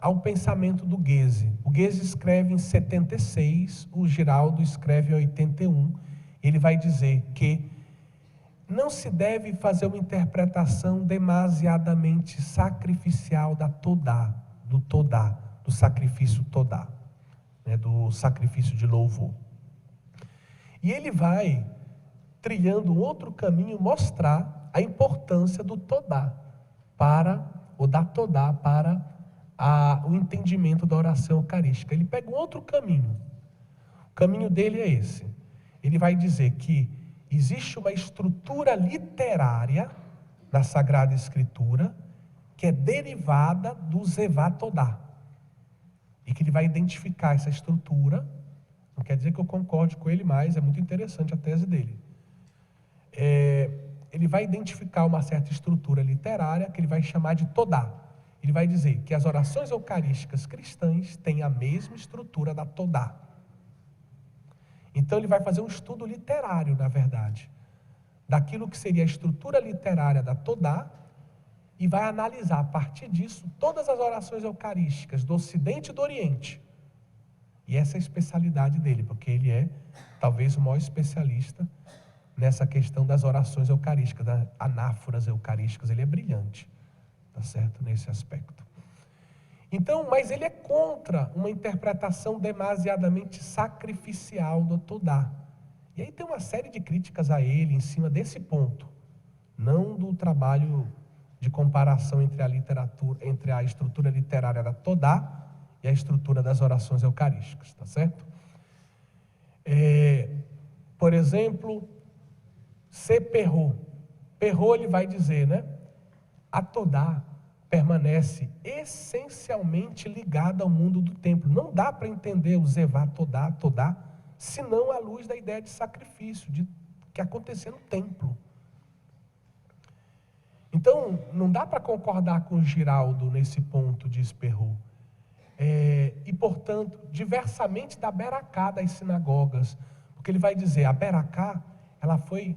ao pensamento do Gezi. O Gezi escreve em 76, o Giraldo escreve em 81. Ele vai dizer que não se deve fazer uma interpretação demasiadamente sacrificial da Todá, do sacrifício Todá, né, do sacrifício de louvor. E ele vai, trilhando um outro caminho, mostrar a importância do Todá para o entendimento da oração eucarística. Ele pega um outro caminho. O caminho dele é esse. Ele vai dizer que existe uma estrutura literária na Sagrada Escritura que é derivada do Zevá Todá. E que ele vai identificar essa estrutura. Não quer dizer que eu concorde com ele, mas é muito interessante a tese dele. Ele vai identificar uma certa estrutura literária que ele vai chamar de Todá. Ele vai dizer que as orações eucarísticas cristãs têm a mesma estrutura da Todá. Então ele vai fazer um estudo literário, na verdade, daquilo que seria a estrutura literária da Todá e vai analisar, a partir disso, todas as orações eucarísticas do Ocidente e do Oriente. E essa é a especialidade dele, porque ele é talvez o maior especialista nessa questão das orações eucarísticas, das anáforas eucarísticas. Ele é brilhante, tá certo? Nesse aspecto. Então, mas ele é contra uma interpretação demasiadamente sacrificial do Todá. E aí tem uma série de críticas a ele em cima desse ponto, não do trabalho de comparação entre a literatura, entre a estrutura literária da Todá e a estrutura das orações eucarísticas, tá certo? Por exemplo, C. Perrault. Perrault, ele vai dizer, né? A Todá permanece essencialmente ligada ao mundo do templo. Não dá para entender o Zevá Todá, senão à luz da ideia de sacrifício, que acontecia no templo. Então, não dá para concordar com Giraldo nesse ponto, diz Perrault. E, portanto, diversamente da Beracá das sinagogas, porque ele vai dizer, a Beracá, ela foi,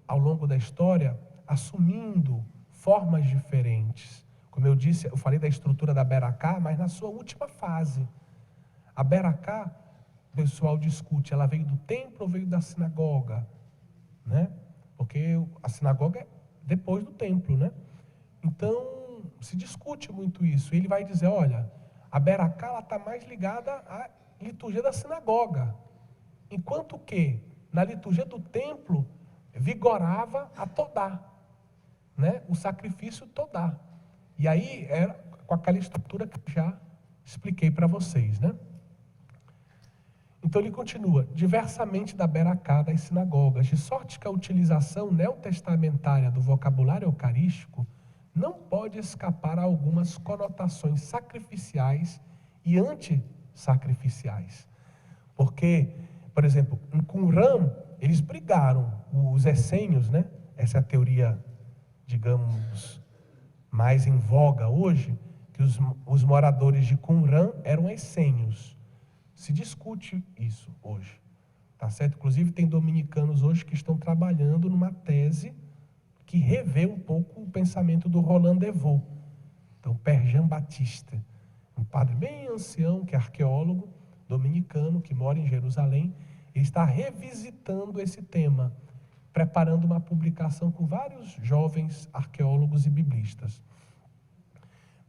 ao longo da história, assumindo formas diferentes. Como eu disse, eu falei da estrutura da Beracá, mas na sua última fase. A Beracá, o pessoal discute, ela veio do templo ou veio da sinagoga? Né? Porque a sinagoga é depois do templo, né? Então, se discute muito isso. Ele vai dizer, olha, a Beracá está mais ligada à liturgia da sinagoga, enquanto que na liturgia do templo vigorava a Todá, né? O sacrifício Todá. E aí era com aquela estrutura que eu já expliquei para vocês, né? Então ele continua, diversamente da Beracá das sinagogas, de sorte que a utilização neotestamentária do vocabulário eucarístico não pode escapar a algumas conotações sacrificiais e antissacrificiais. Porque, por exemplo, em Qumran, eles brigaram, os essênios, né? Essa é a teoria, digamos, mais em voga hoje, que os moradores de Qumran eram essênios. Se discute isso hoje, tá certo? Inclusive tem dominicanos hoje que estão trabalhando numa tese que revê um pouco o pensamento do Roland Devaux. Então, Père Jean Baptiste, um padre bem ancião, que é arqueólogo dominicano, que mora em Jerusalém, ele está revisitando esse tema, preparando uma publicação com vários jovens arqueólogos e biblistas.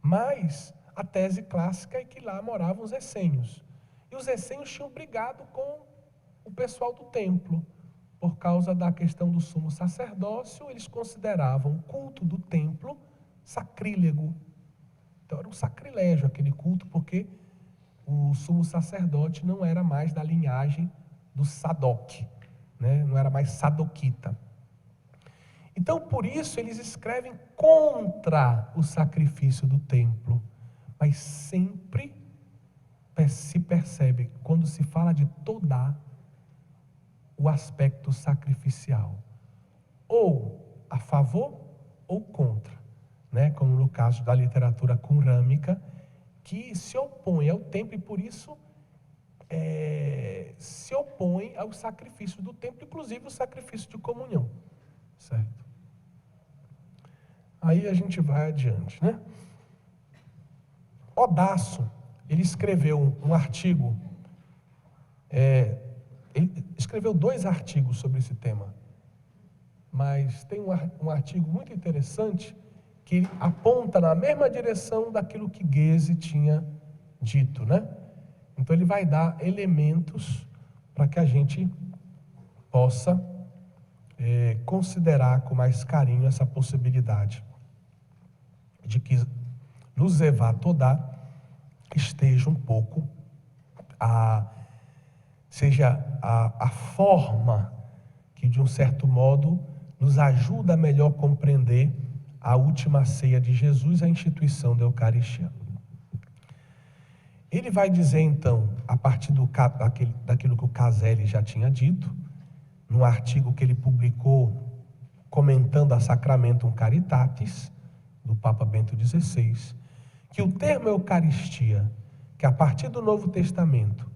Mas a tese clássica é que lá moravam os essênios. E os essênios tinham brigado com o pessoal do templo, por causa da questão do sumo sacerdócio. Eles consideravam o culto do templo sacrílego. Então era um sacrilégio aquele culto, porque o sumo sacerdote não era mais da linhagem do Sadoc, né? Não era mais sadoquita. Então, por isso, eles escrevem contra o sacrifício do templo, mas sempre se percebe, quando se fala de Todá, o aspecto sacrificial, ou a favor ou contra, né? Como no caso da literatura qumrâmica, que se opõe ao templo e por isso se opõe ao sacrifício do templo, inclusive o sacrifício de comunhão, certo? Aí a gente vai adiante, né? Odaço, ele escreveu um artigo, ele escreveu 2 artigos sobre esse tema, mas tem um artigo muito interessante que aponta na mesma direção daquilo que Goethe tinha dito, né? Então ele vai dar elementos para que a gente possa considerar com mais carinho essa possibilidade de que no Zevá Todá esteja um pouco seja a forma que, de um certo modo, nos ajuda a melhor compreender a última ceia de Jesus, a instituição da Eucaristia. Ele vai dizer, então, a partir daquilo que o Caselli já tinha dito, num artigo que ele publicou comentando a Sacramentum Caritatis, do Papa Bento XVI, que o termo Eucaristia, que a partir do Novo Testamento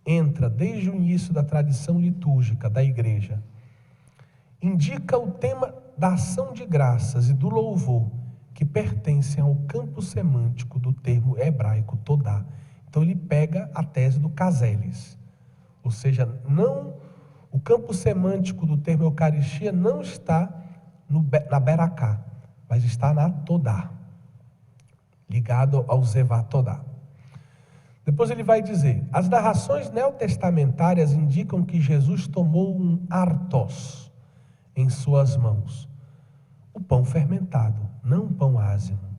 entra desde o início da tradição litúrgica da Igreja, indica o tema da ação de graças e do louvor que pertencem ao campo semântico do termo hebraico todá. Então ele pega a tese do Caseles, ou seja, o campo semântico do termo Eucaristia não está na Beracá, mas está na todá, ligado ao Zevá todá. Depois ele vai dizer, as narrações neotestamentárias indicam que Jesus tomou um artos em suas mãos, o pão fermentado, não o pão ázimo.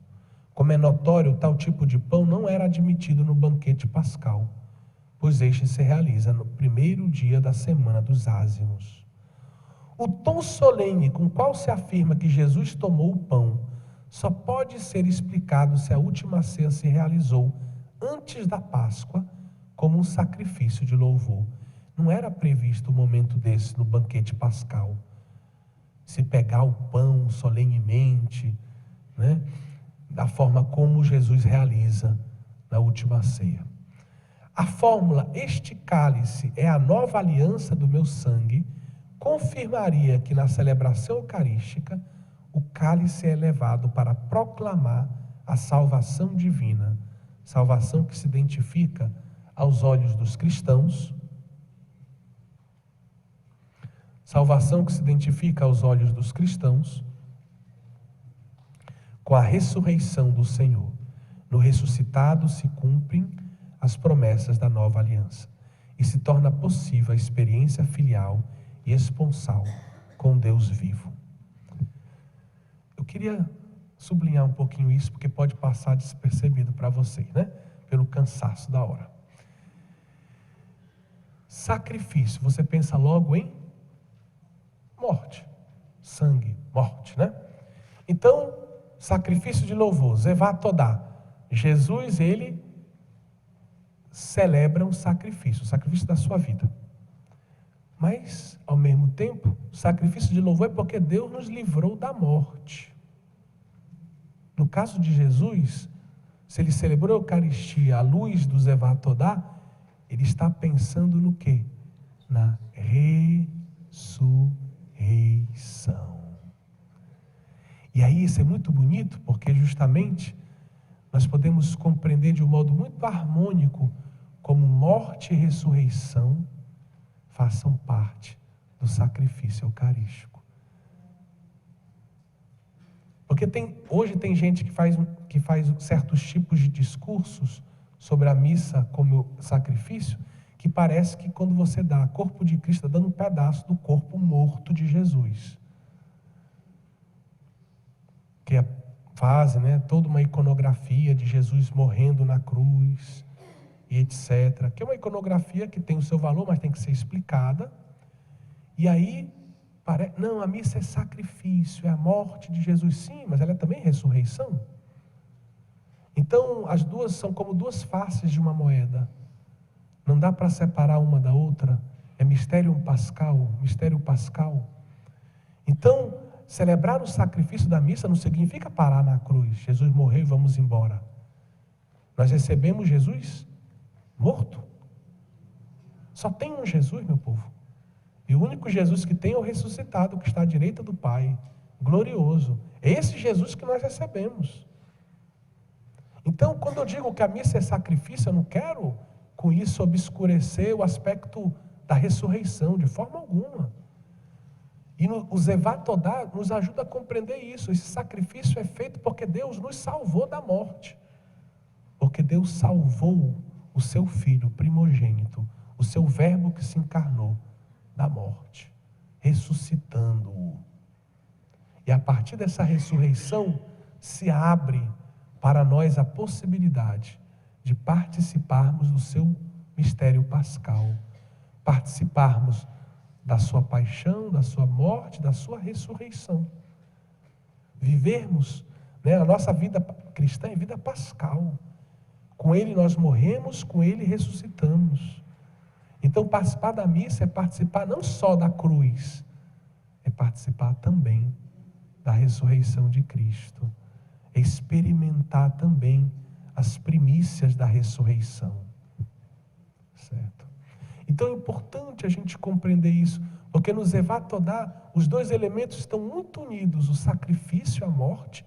Como é notório, tal tipo de pão não era admitido no banquete pascal, pois este se realiza no primeiro dia da semana dos ázimos. O tom solene com qual se afirma que Jesus tomou o pão só pode ser explicado se a última ceia se realizou antes da Páscoa como um sacrifício de louvor. Não era previsto um momento desse no banquete pascal. Se pegar o pão solenemente, né, da forma como Jesus realiza na última ceia. A fórmula, este cálice é a nova aliança do meu sangue, confirmaria que na celebração eucarística, o cálice é levado para proclamar a salvação divina, salvação que se identifica aos olhos dos cristãos, com a ressurreição do Senhor. No ressuscitado se cumprem as promessas da nova aliança e se torna possível a experiência filial e esponsal com Deus vivo. Eu queria sublinhar um pouquinho isso, porque pode passar despercebido para vocês, né? Pelo cansaço da hora. Sacrifício, você pensa logo em morte, sangue, morte, né? Então, sacrifício de louvor, Zevá todá. Jesus, ele celebra um sacrifício, o sacrifício da sua vida. Mas, ao mesmo tempo, o sacrifício de louvor é porque Deus nos livrou da morte. No caso de Jesus, se ele celebrou a Eucaristia à luz do Zevá todá, ele está pensando no quê? Na ressurreição. E aí isso é muito bonito, porque justamente nós podemos compreender de um modo muito harmônico como morte e ressurreição façam parte do sacrifício eucarístico. Porque hoje tem gente que faz certos tipos de discursos sobre a missa como sacrifício, que parece que quando você dá corpo de Cristo, está dando um pedaço do corpo morto de Jesus. Que fazem, né, toda uma iconografia de Jesus morrendo na cruz e etc. Que é uma iconografia que tem o seu valor, mas tem que ser explicada. E aí, não, a missa é sacrifício, é a morte de Jesus, sim, mas ela é também ressurreição. Então, as duas são como duas faces de uma moeda. Não dá para separar uma da outra. É mistério pascal. Então, celebrar o sacrifício da missa não significa parar na cruz. Jesus morreu e vamos embora. Nós recebemos Jesus morto. Só tem um Jesus, meu povo. E o único Jesus que tem é o ressuscitado, que está à direita do Pai, glorioso. É esse Jesus que nós recebemos. Então, quando eu digo que a missa é sacrifício, eu não quero com isso obscurecer o aspecto da ressurreição, de forma alguma. E o Zevá todá nos ajuda a compreender isso. Esse sacrifício é feito porque Deus nos salvou da morte. Porque Deus salvou o seu Filho primogênito, o seu Verbo que se encarnou, da morte, ressuscitando-o. E a partir dessa ressurreição, se abre para nós a possibilidade de participarmos do seu mistério pascal, participarmos da sua paixão, da sua morte, da sua ressurreição. Vivermos, né, a nossa vida cristã é vida pascal. Com ele nós morremos, com ele ressuscitamos. Então participar da missa é participar não só da cruz, é participar também da ressurreição de Cristo. É experimentar também as primícias da ressurreição. Certo? Então é importante a gente compreender isso, porque no Zevá todá os dois elementos estão muito unidos, o sacrifício, a morte,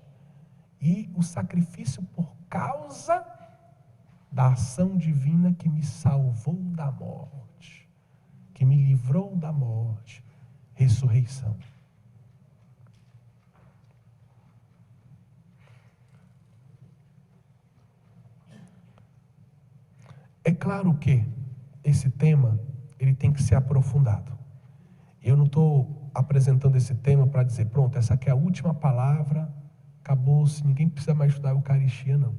e o sacrifício por causa da ação divina que me salvou da morte, que me livrou da morte, ressurreição. É claro que esse tema, ele tem que ser aprofundado. Eu não estou apresentando esse tema para dizer, pronto, essa aqui é a última palavra, acabou-se, ninguém precisa mais estudar a Eucaristia, não.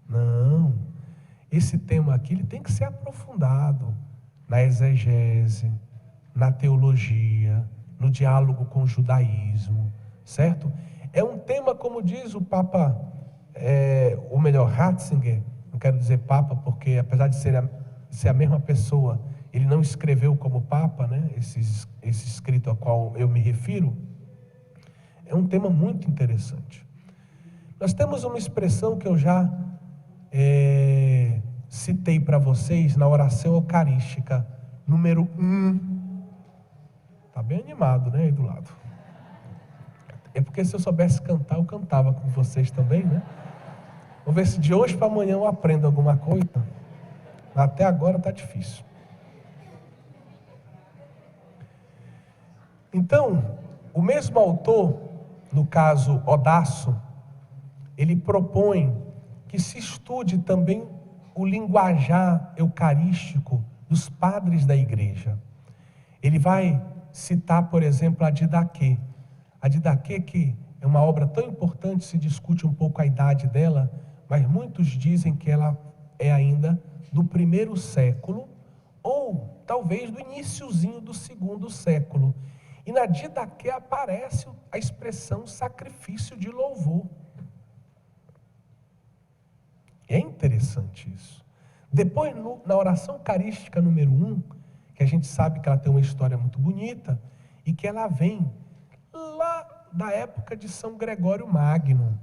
Não. Esse tema aqui, ele tem que ser aprofundado na exegese, na teologia, no diálogo com o judaísmo, certo? É um tema, como diz o Papa, ou melhor, Ratzinger, não quero dizer Papa, porque apesar de ser a mesma pessoa, ele não escreveu como Papa, né? Esse escrito a qual eu me refiro, é um tema muito interessante. Nós temos uma expressão que eu já citei para vocês na oração eucarística, número 1. Está bem animado, né, aí do lado. É porque se eu soubesse cantar, eu cantava com vocês também, né? Vamos ver se de hoje para amanhã eu aprendo alguma coisa. Até agora está difícil. Então, o mesmo autor, no caso Odasso, ele propõe que se estude também o linguajar eucarístico dos padres da igreja. Ele vai citar, por exemplo, a Didaquê. A Didaquê, que é uma obra tão importante, se discute um pouco a idade dela, mas muitos dizem que ela é ainda do 1º século, ou talvez do iniciozinho do 2º século. E na Didaquê aparece a expressão sacrifício de louvor. É interessante isso. Depois, na oração eucarística número 1, que a gente sabe que ela tem uma história muito bonita, e que ela vem lá da época de São Gregório Magno,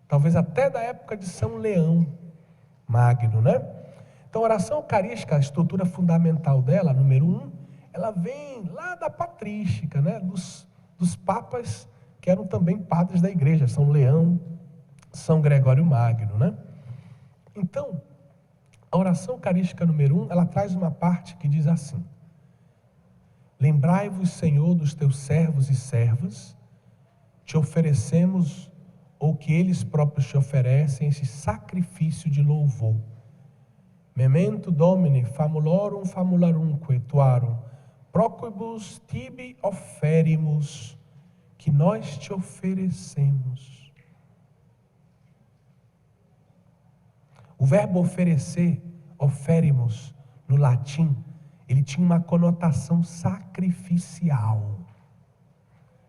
talvez até da época de São Leão Magno, né? Então, a oração eucarística, a estrutura fundamental dela, número 1, ela vem lá da patrística, né? Dos papas que eram também padres da igreja, São Leão, São Gregório Magno, né? Então, a oração eucarística número 1, ela traz uma parte que diz assim: lembrai-vos, Senhor, dos teus servos e servas, te oferecemos, ou que eles próprios te oferecem, esse sacrifício de louvor. Memento Domini, famulorum famularumque tuarum, proquibus tibi oferimus, que nós te oferecemos. O verbo oferecer, oferimus, no latim, ele tinha uma conotação sacrificial.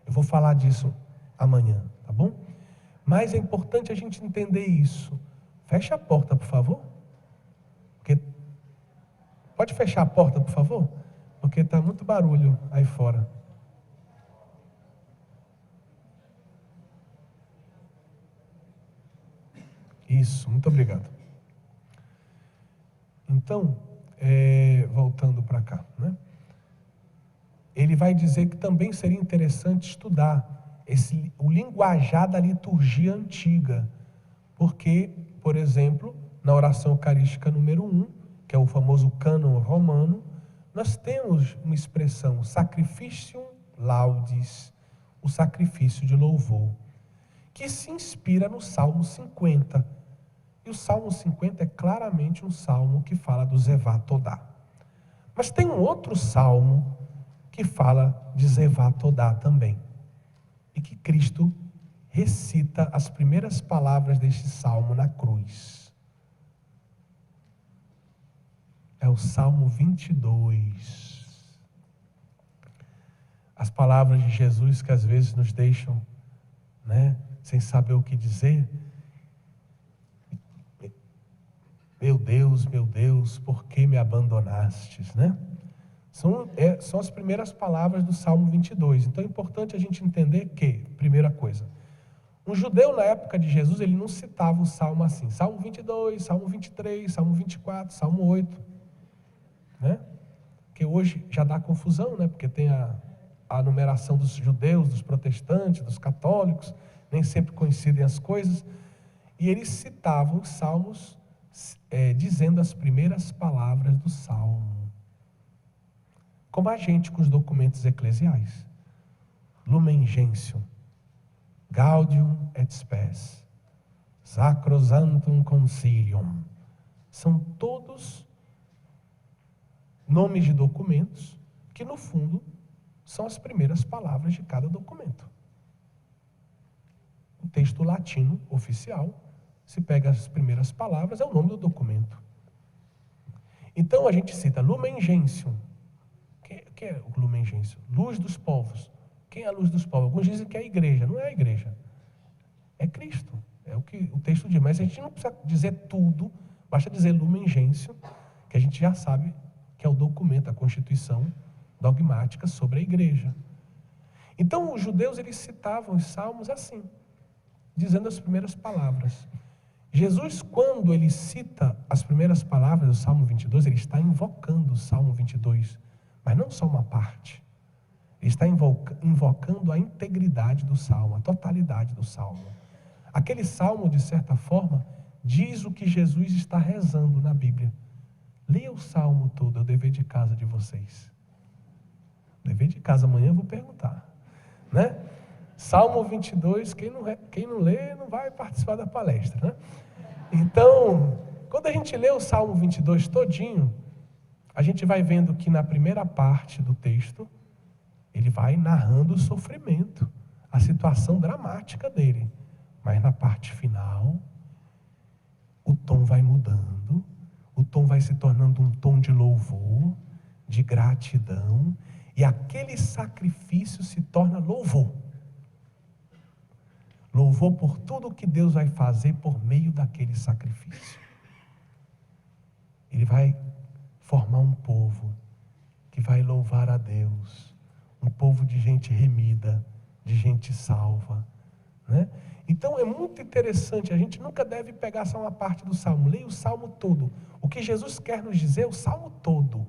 Eu vou falar disso amanhã, tá bom? Mas é importante a gente entender isso. Fecha a porta, por favor. Pode fechar a porta, por favor? Porque está muito barulho aí fora. Isso, muito obrigado. Então, voltando para cá, né? Ele vai dizer que também seria interessante estudar o linguajar da liturgia antiga, porque, por exemplo, na oração eucarística número 1, que é o famoso cânon romano, nós temos uma expressão, sacrificium laudis, o sacrifício de louvor, que se inspira no Salmo 50. E o Salmo 50 é claramente um salmo que fala do Zevá Todá. Mas tem um outro salmo que fala de Zevá Todá também, e que Cristo recita as primeiras palavras deste salmo na cruz. É o Salmo 22. As palavras de Jesus que às vezes nos deixam, né, sem saber o que dizer. Meu Deus, por que me abandonastes, né? São as primeiras palavras do Salmo 22. Então é importante a gente entender que, primeira coisa, um judeu na época de Jesus, ele não citava o Salmo assim, Salmo 22, Salmo 23, Salmo 24, Salmo 8. Né? Que hoje já dá confusão, né? Porque tem a numeração dos judeus, dos protestantes, dos católicos, nem sempre coincidem as coisas. e eles citavam os salmos, dizendo as primeiras palavras do salmo. Como a gente com os documentos eclesiais. Lumen Gentium, Gaudium et Spes, Sacrosanctum Concilium. São todos nomes de documentos que, no fundo, são as primeiras palavras de cada documento. O texto latino oficial, se pega as primeiras palavras, é o nome do documento. Então a gente cita Lumen Gentium. O que é o Lumen Gentium? Luz dos povos. Quem é a luz dos povos? Alguns dizem que é a igreja. Não é a igreja. É Cristo. É o que o texto diz. Mas a gente não precisa dizer tudo. Basta dizer Lumen Gentium, que a gente já sabe que é o documento, a constituição dogmática sobre a igreja. Então os judeus, eles citavam os salmos assim, dizendo as primeiras palavras. Jesus, quando ele cita as primeiras palavras do Salmo 22, ele está invocando o Salmo 22, mas não só uma parte. Ele está invocando a integridade do Salmo, a totalidade do Salmo. Aquele Salmo, de certa forma, diz o que Jesus está rezando na Bíblia. Leia o Salmo todo, é o dever de casa de vocês. Dever de casa, amanhã eu vou perguntar, né? Salmo 22, quem não lê não vai participar da palestra, né? Então, quando a gente lê o Salmo 22 todinho, a gente vai vendo que na primeira parte do texto, ele vai narrando o sofrimento, a situação dramática dele. Mas na parte final, o tom vai mudando, o tom vai se tornando um tom de louvor, de gratidão, e aquele sacrifício se torna louvor. Louvor por tudo que Deus vai fazer por meio daquele sacrifício. Ele vai formar um povo que vai louvar a Deus, um povo de gente remida, de gente salva, né? Então é muito interessante, a gente nunca deve pegar só uma parte do Salmo, leia o Salmo todo. O que Jesus quer nos dizer é o Salmo todo.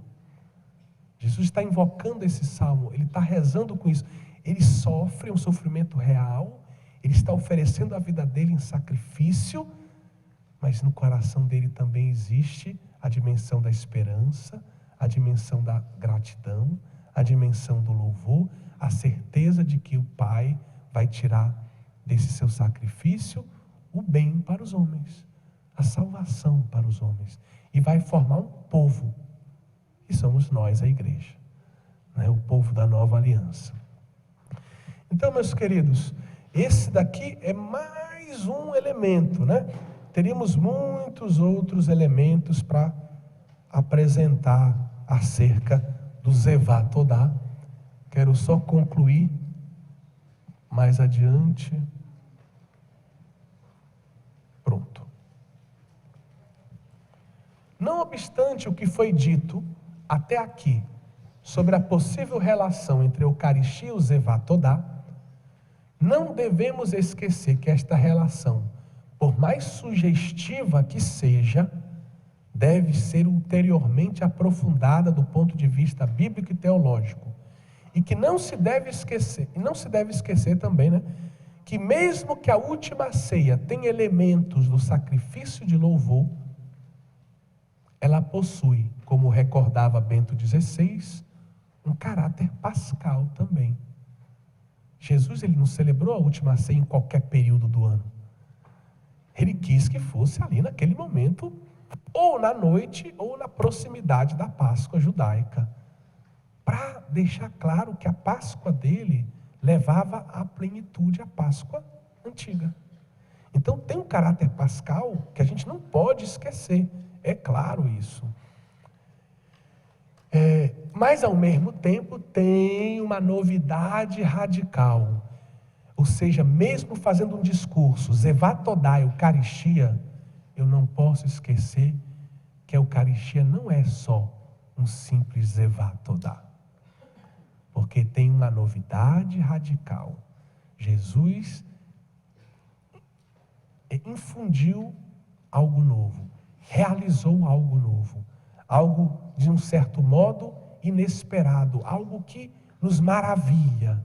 Jesus está invocando esse Salmo, ele está rezando com isso. Ele sofre um sofrimento real, ele está oferecendo a vida dele em sacrifício, mas no coração dele também existe a dimensão da esperança, a dimensão da gratidão, a dimensão do louvor, a certeza de que o Pai vai tirar desse seu sacrifício o bem para os homens, a salvação para os homens, e vai formar um povo, que somos nós, a igreja, né? O povo da nova aliança. Então, meus queridos, esse daqui é mais um elemento, né? Teríamos muitos outros elementos para apresentar acerca do Zevá Todá. Quero só concluir mais adiante. Pronto. Não obstante o que foi dito até aqui sobre a possível relação entre a Eucaristia e o Zevá Todá, não devemos esquecer que esta relação, por mais sugestiva que seja, deve ser ulteriormente aprofundada do ponto de vista bíblico e teológico. E que não se deve esquecer também, né, que mesmo que a última ceia tenha elementos do sacrifício de louvor, ela possui, como recordava Bento XVI, um caráter pascal também. Jesus, ele não celebrou a última ceia em qualquer período do ano. Ele quis que fosse ali naquele momento, ou na noite, ou na proximidade da Páscoa judaica, para deixar claro que a Páscoa dele levava à plenitude a Páscoa antiga. Então tem um caráter pascal que a gente não pode esquecer, é claro isso. Mas ao mesmo tempo tem uma novidade radical. Ou seja, mesmo fazendo um discurso, Zevá Todá, Eucaristia, eu não posso esquecer que a Eucaristia não é só um simples Zevá Todá. Porque tem uma novidade radical. Jesus infundiu algo novo, realizou algo novo, algo de um certo modo inesperado, algo que nos maravilha,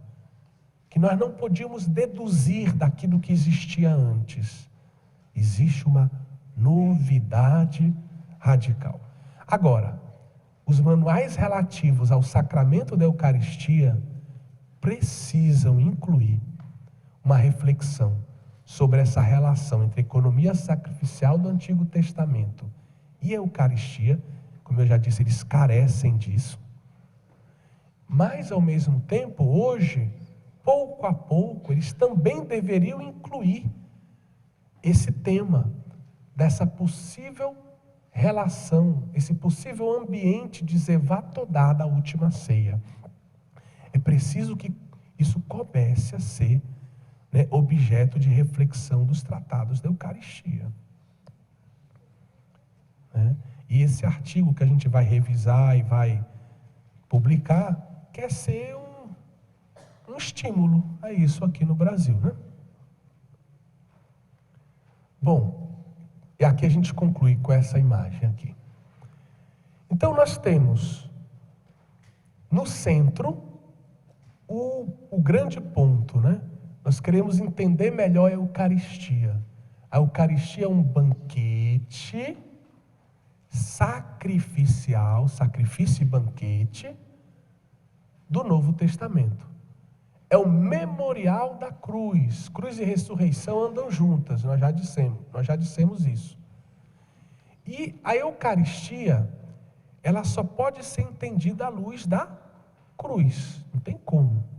que nós não podíamos deduzir daquilo que existia antes. Existe uma novidade radical. Agora, os manuais relativos ao sacramento da Eucaristia precisam incluir uma reflexão sobre essa relação entre a economia sacrificial do Antigo Testamento e a Eucaristia. Como eu já disse, eles carecem disso. Mas, ao mesmo tempo, hoje, pouco a pouco, eles também deveriam incluir esse tema dessa possível relação, esse possível ambiente de Zevatodá da última ceia. É preciso que isso comece a ser, objeto de reflexão dos tratados da Eucaristia. E esse artigo que a gente vai revisar e vai publicar quer ser um estímulo a isso aqui no Brasil, né? Bom, e aqui a gente conclui com essa imagem aqui. Então nós temos no centro o grande ponto, né? Nós queremos entender melhor a Eucaristia. A Eucaristia é um banquete sacrificial, sacrifício e banquete do Novo Testamento. É o memorial da cruz. Cruz e ressurreição andam juntas, nós já dissemos isso. E a Eucaristia, ela só pode ser entendida à luz da cruz, não tem como.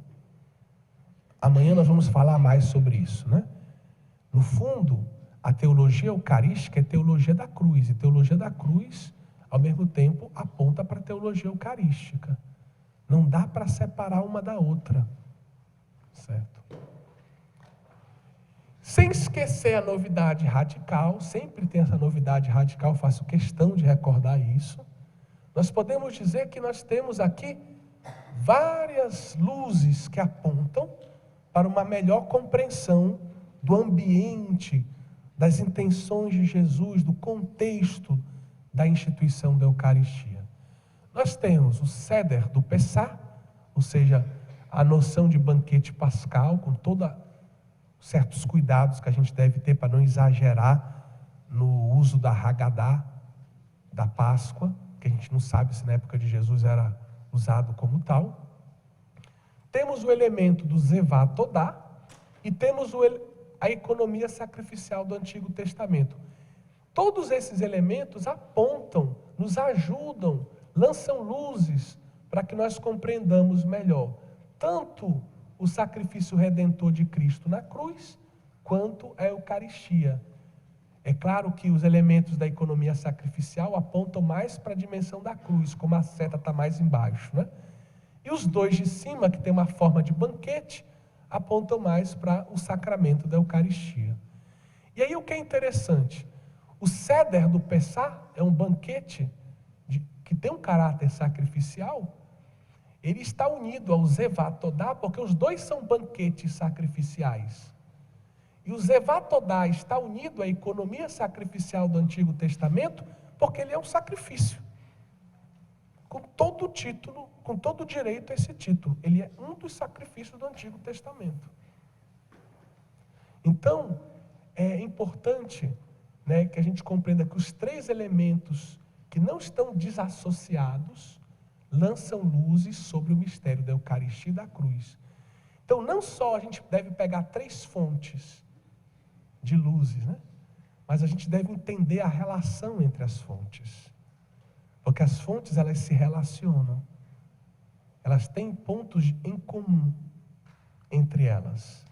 Amanhã nós vamos falar mais sobre isso, né? No fundo, a teologia eucarística é teologia da cruz, e teologia da cruz, ao mesmo tempo, aponta para a teologia eucarística. Não dá para separar uma da outra, certo? Sem esquecer a novidade radical, sempre tem essa novidade radical, faço questão de recordar isso. Nós podemos dizer que nós temos aqui várias luzes que apontam para uma melhor compreensão do ambiente, das intenções de Jesus, do contexto da instituição da Eucaristia. Nós temos o Seder do Pessah, ou seja, a noção de banquete pascal, com todos certos cuidados que a gente deve ter para não exagerar no uso da Haggadah, da Páscoa, que a gente não sabe se na época de Jesus era usado como tal. Temos o elemento do Zevatodá e temos a economia sacrificial do Antigo Testamento. Todos esses elementos apontam, nos ajudam, lançam luzes para que nós compreendamos melhor tanto o sacrifício redentor de Cristo na cruz, quanto a Eucaristia. É claro que os elementos da economia sacrificial apontam mais para a dimensão da cruz, como a seta está mais embaixo, né? E os dois de cima, que tem uma forma de banquete, apontam mais para o sacramento da Eucaristia. E aí o que é interessante, o Seder do Pessah é um banquete que tem um caráter sacrificial. Ele está unido ao Zevatodá, porque os dois são banquetes sacrificiais. E o Zevatodá está unido à economia sacrificial do Antigo Testamento, porque ele é um sacrifício. Com todo o título, com todo o direito a esse título. Ele é um dos sacrifícios do Antigo Testamento. Então, é importante, que a gente compreenda que os três elementos que não estão desassociados lançam luzes sobre o mistério da Eucaristia e da cruz. Então, não só a gente deve pegar três fontes de luzes, mas a gente deve entender a relação entre as fontes. Porque as fontes, elas se relacionam. Elas têm pontos em comum entre elas.